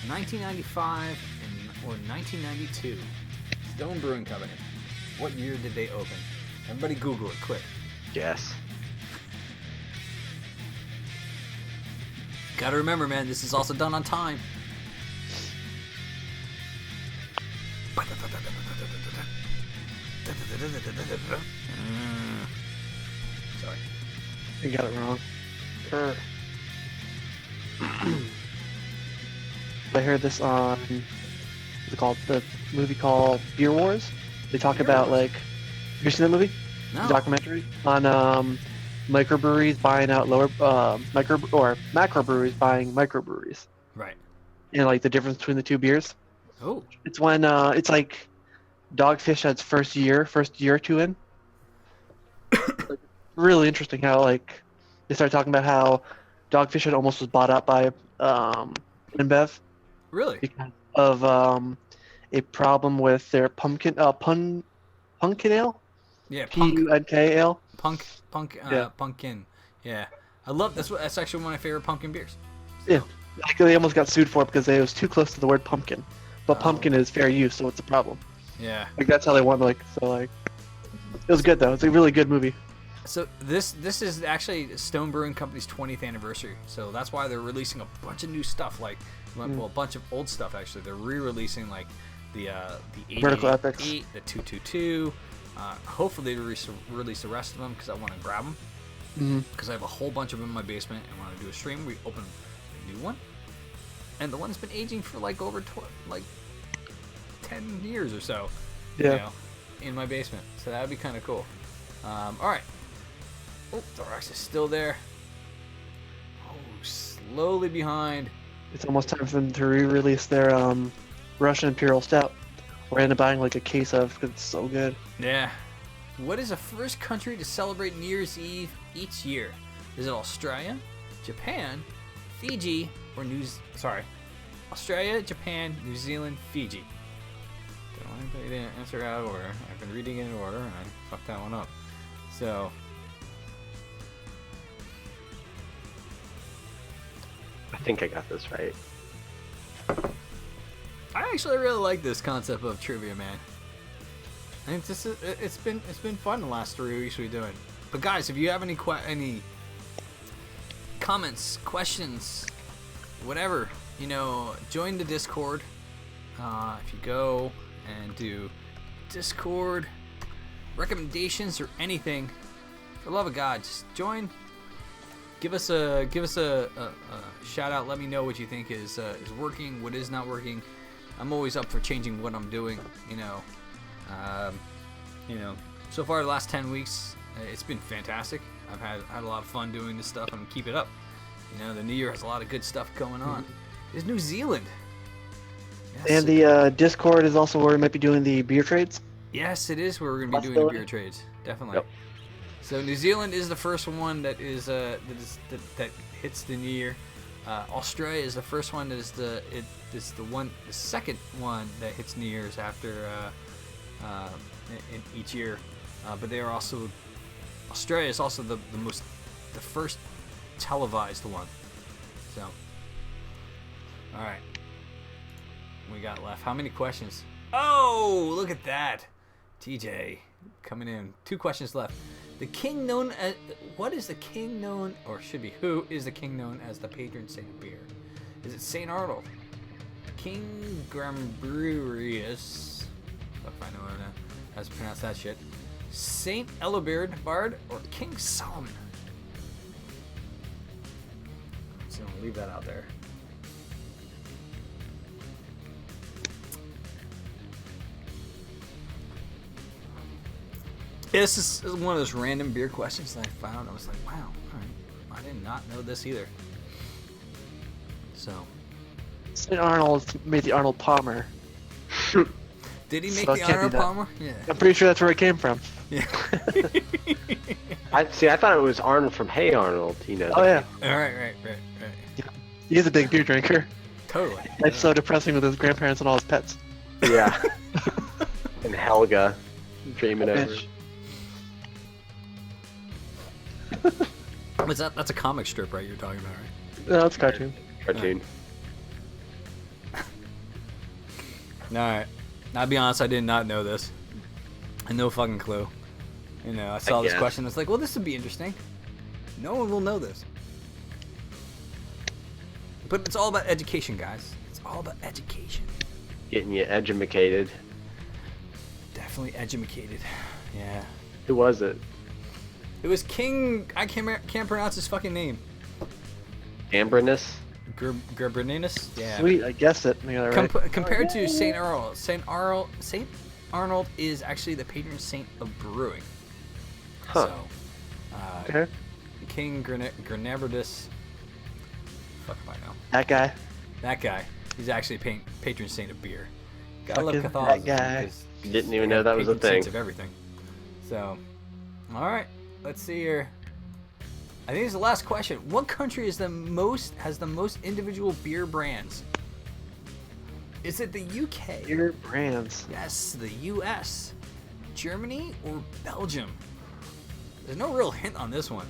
1995 or 1992? Stone Brewing Company. What year did they open? Everybody Google it quick. Yes. Gotta remember, man, this is also done on time. Sorry. You got it wrong. I heard this on what's it called? The movie called Beer Wars. They talk Beer about Wars? like have you seen that movie? No. The documentary on microbreweries buying out lower macrobreweries buying microbreweries. Right. And like the difference between the two beers. Oh. It's when it's like Dogfish had its first year or two in. Like, really interesting how like they started talking about how Dogfish had almost was bought up by InBev Really? because of a problem with their pumpkin ale. Yeah, punk, P-U-N-K ale. yeah. Pumpkin. Yeah, I love that's actually one of my favorite pumpkin beers. Yeah, like they almost got sued for it because it was too close to the word pumpkin, but pumpkin is fair use, so it's a problem. Yeah. Like that's how they won. It was good though. It's a really good movie. So this is actually Stone Brewing Company's 20th anniversary. So that's why they're releasing a bunch of new stuff, like a bunch of old stuff actually. They're re-releasing like the Vertical 88, Epics, the 222. Hopefully they release the rest of them because I want to grab them. Because I have a whole bunch of them in my basement, and when I do a stream, we open a new one. And the one's been aging for like over 10 years or so. Yeah. You know, in my basement. So that would be kind of cool. All right. Oh, Thorax is still there. Oh, slowly behind. It's almost time for them to re-release their Russian Imperial Stout. We're end up buying like a case of because it's so good. Yeah. What is the first country to celebrate New Year's Eve each year? Is it Australia, Japan, Fiji, or Australia, Japan, New Zealand, Fiji? Don't want anybody to answer out of order. I've been reading it in order and I fucked that one up. So. I think I got this right. I actually really like this concept of trivia, man. I think it's been fun the last 3 weeks we've been doing. But guys, if you have any comments, questions, whatever, join the Discord. If you go and do Discord recommendations or anything, for the love of God, just join. Give us a shout out. Let me know what you think is working, what is not working. I'm always up for changing what I'm doing. So far the last 10 weeks, it's been fantastic. I've had a lot of fun doing this stuff and keep it up. The new year has a lot of good stuff going on. There's New Zealand. Yes. And the Discord is also where we might be doing the beer trades. Yes, it is where we're going to be doing the beer trades. Definitely. Yep. So New Zealand is the first one that that hits the new year. Australia is the first one that is the second one that hits New Year's after in each year. But they are also Australia is also the first televised one. So all right, we got left. How many questions? Oh, look at that, TJ coming in. 2 questions left. The king known as who is the king known as the patron saint of beer? Is it Saint Arnold, King Grambrius? If I know how to pronounce that shit. Saint Elobard Bard or King Solomon? So I'm gonna leave that out there. This is one of those random beer questions that I found. I was like, wow, all right. I did not know this either. So. St. Arnold made the Arnold Palmer. Did he make So the it can't be Arnold that. Palmer? Yeah. I'm pretty sure that's where it came from. Yeah. I thought it was Arnold from Hey Arnold. Oh yeah, All right. he is a big beer drinker. Totally. It's so depressing with his grandparents and all his pets. Yeah. And Helga, dreaming over. Bitch. What's that? That's a comic strip, right? You're talking about, right? No, it's a cartoon. Cartoon. All right. I'll be honest, I did not know this. I had no fucking clue. I saw this guess. question. I was like, well, this would be interesting. No one will know this. But it's all about education, guys. It's all about education. Getting you educated. Definitely educated. Yeah. Who was it? It was King. I can't pronounce his fucking name. Ambrinus? Gerberninus. Yeah. Sweet, I guessed it. I got it right. Compared to Saint Arnold, Saint Arnold is actually the patron saint of brewing. Huh. So, Okay. King Grenaberdus. Fuck if I know. That guy. He's actually patron saint of beer. Gotta love Fucking Catholicism. that guy. because Didn't even they know have that was a patron saints thing. of everything. So, all right. Let's see here. I think it's the last question. What country has the most individual beer brands? Is it the UK? Beer brands. Yes, the US, Germany, or Belgium? There's no real hint on this one.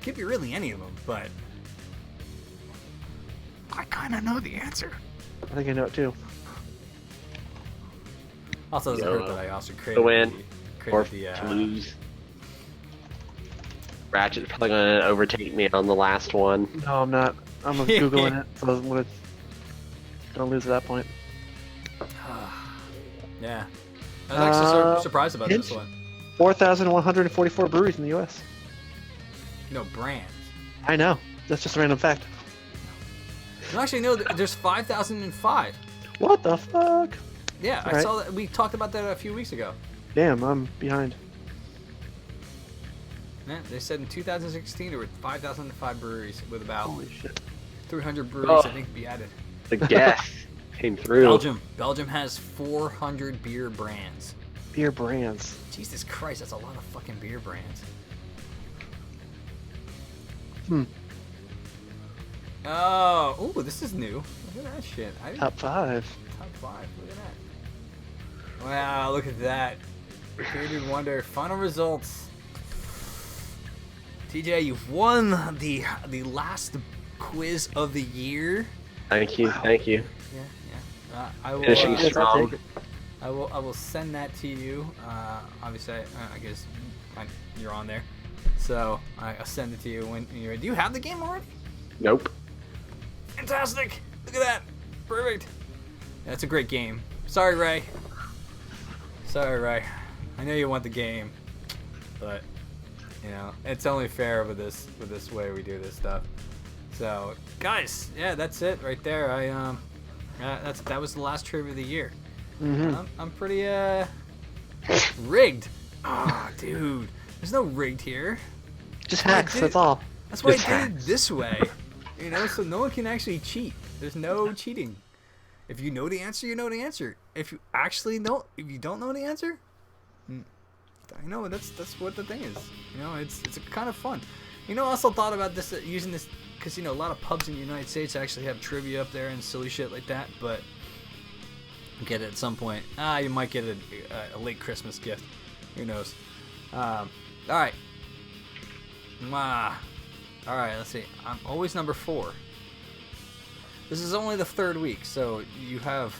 Could be really any of them, but I kind of know the answer. I think I know it too. Also, doesn't hurt that I also created To win or the to lose. Ratchet's probably gonna overtake me on the last one. No, I'm not. I'm googling it, so I'm gonna lose at that point. Yeah. I was actually surprised about hint? this one. 4,144 breweries in the U.S. No, brands. I know. That's just a random fact. No, actually, no, there's 5,005. What the fuck? Yeah, I Right. saw that. We talked about that a few weeks ago. Damn, I'm behind. Yeah, they said in 2016 there were 5,005 breweries with about Holy shit. 300 breweries, Oh. I think, to be added. The guess came through. Belgium has 400 beer brands. Beer brands. Jesus Christ, that's a lot of fucking beer brands. Oh, ooh, this is new. Look at that shit. I didn't, Top 5. top 5. Look at that. Wow, look at that. Bearded Wonder. Final results. TJ, you've won the last quiz of the year. Thank you, thank you. Yeah. I will. Finishing Yes, I'll strong. take it. I will send that to you. Obviously, I guess you're on there, so I'll send it to you when you're. Do you have the game already? Nope. Fantastic! Look at that. Perfect. That's a great game. Sorry, Ray. Sorry, Ray. I know you want the game, but you know it's only fair with this way we do this stuff. So, guys, yeah, that's it right there. That was the last trivia of the year. Mm-hmm. I'm pretty rigged. Oh, dude, there's no rigged here. Just why I hacks, did that's it. all. That's why Just I did it hacks. this way. You know, so no one can actually cheat. There's no cheating. If you know the answer, you know the answer. If you don't know the answer, I know that's what the thing is. You know, it's kind of fun. You know, I also thought about this using this because you know a lot of pubs in the United States actually have trivia up there and silly shit like that. But get it at some point. You might get a late Christmas gift. Who knows? All right. All right, let's see. I'm always number 4. This is only the 3rd week, so you have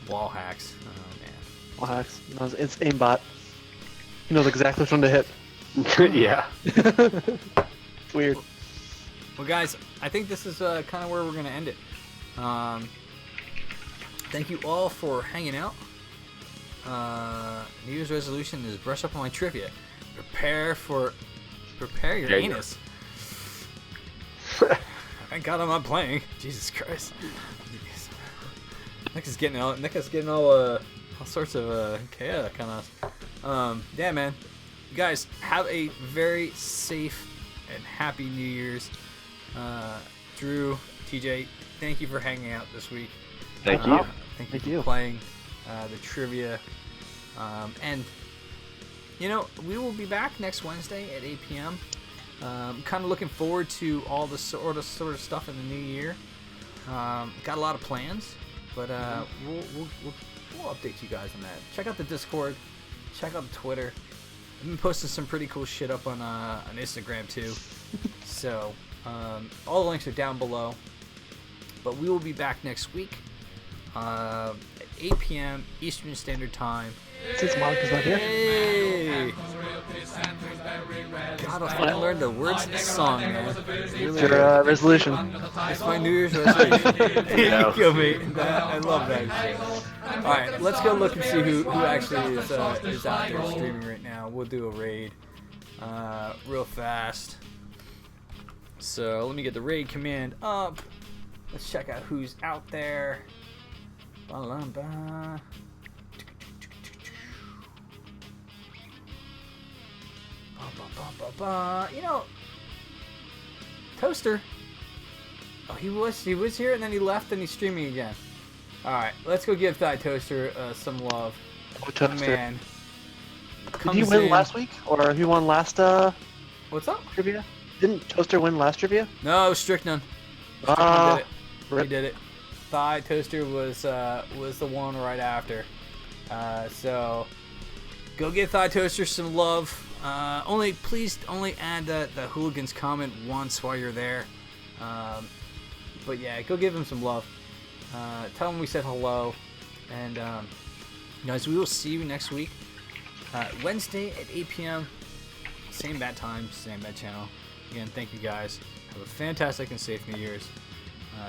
wall hacks. Oh man. Well, hacks. No, it's aimbot. He knows exactly which one to hit. Yeah. It's weird. Well, guys, I think this is kind of where we're gonna end it. Thank you all for hanging out. New Year's resolution is brush up on my trivia. Prepare your There you go. anus. Thank God I'm not playing. Jesus Christ. Nick is getting all sorts of chaos kind of. Yeah, man. You guys have a very safe and happy New Year's. Drew, TJ, thank you for hanging out this week. Thank you. Thank you you. for playing the trivia. And you know, we will be back next Wednesday at 8 p.m. Kind of looking forward to all the sort of stuff in the new year. Got a lot of plans, but we'll update you guys on that. Check out the Discord. Check out the Twitter. I've been posting some pretty cool shit up on Instagram too. So all the links are down below. But we will be back next week at 8 p.m. Eastern Standard Time. Since Monica's not here. Hey! God, I finally learned the words to the song, man. Really It's your resolution. It's my New Year's resolution. Yeah. Kill me. I love that shit. All right, let's go look and see who actually is out there streaming right now. We'll do a raid real fast. So let me get the raid command up. Let's check out who's out there. Ba-lum-ba. You know, Toaster. Oh, he was here and then he left and he's streaming again. All right, let's go give that Toaster some love. Oh, Toaster. Man, Did he win last week? Or he won last What's up? trivia? Didn't Toaster win last trivia? No, Strickland. Ah, He did it. Thigh Toaster was the one right after. So go give Thigh Toaster some love. Please only add the hooligans comment once while you're there. But yeah, go give him some love. Tell him we said hello. And guys, we will see you next week. Wednesday at 8 p.m. Same bad time, same bad channel. Again, thank you guys. Have a fantastic and safe New Year's.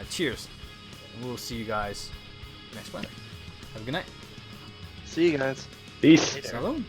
Cheers. And we'll see you guys next Wednesday. Have a good night. See you guys. Peace. Salud.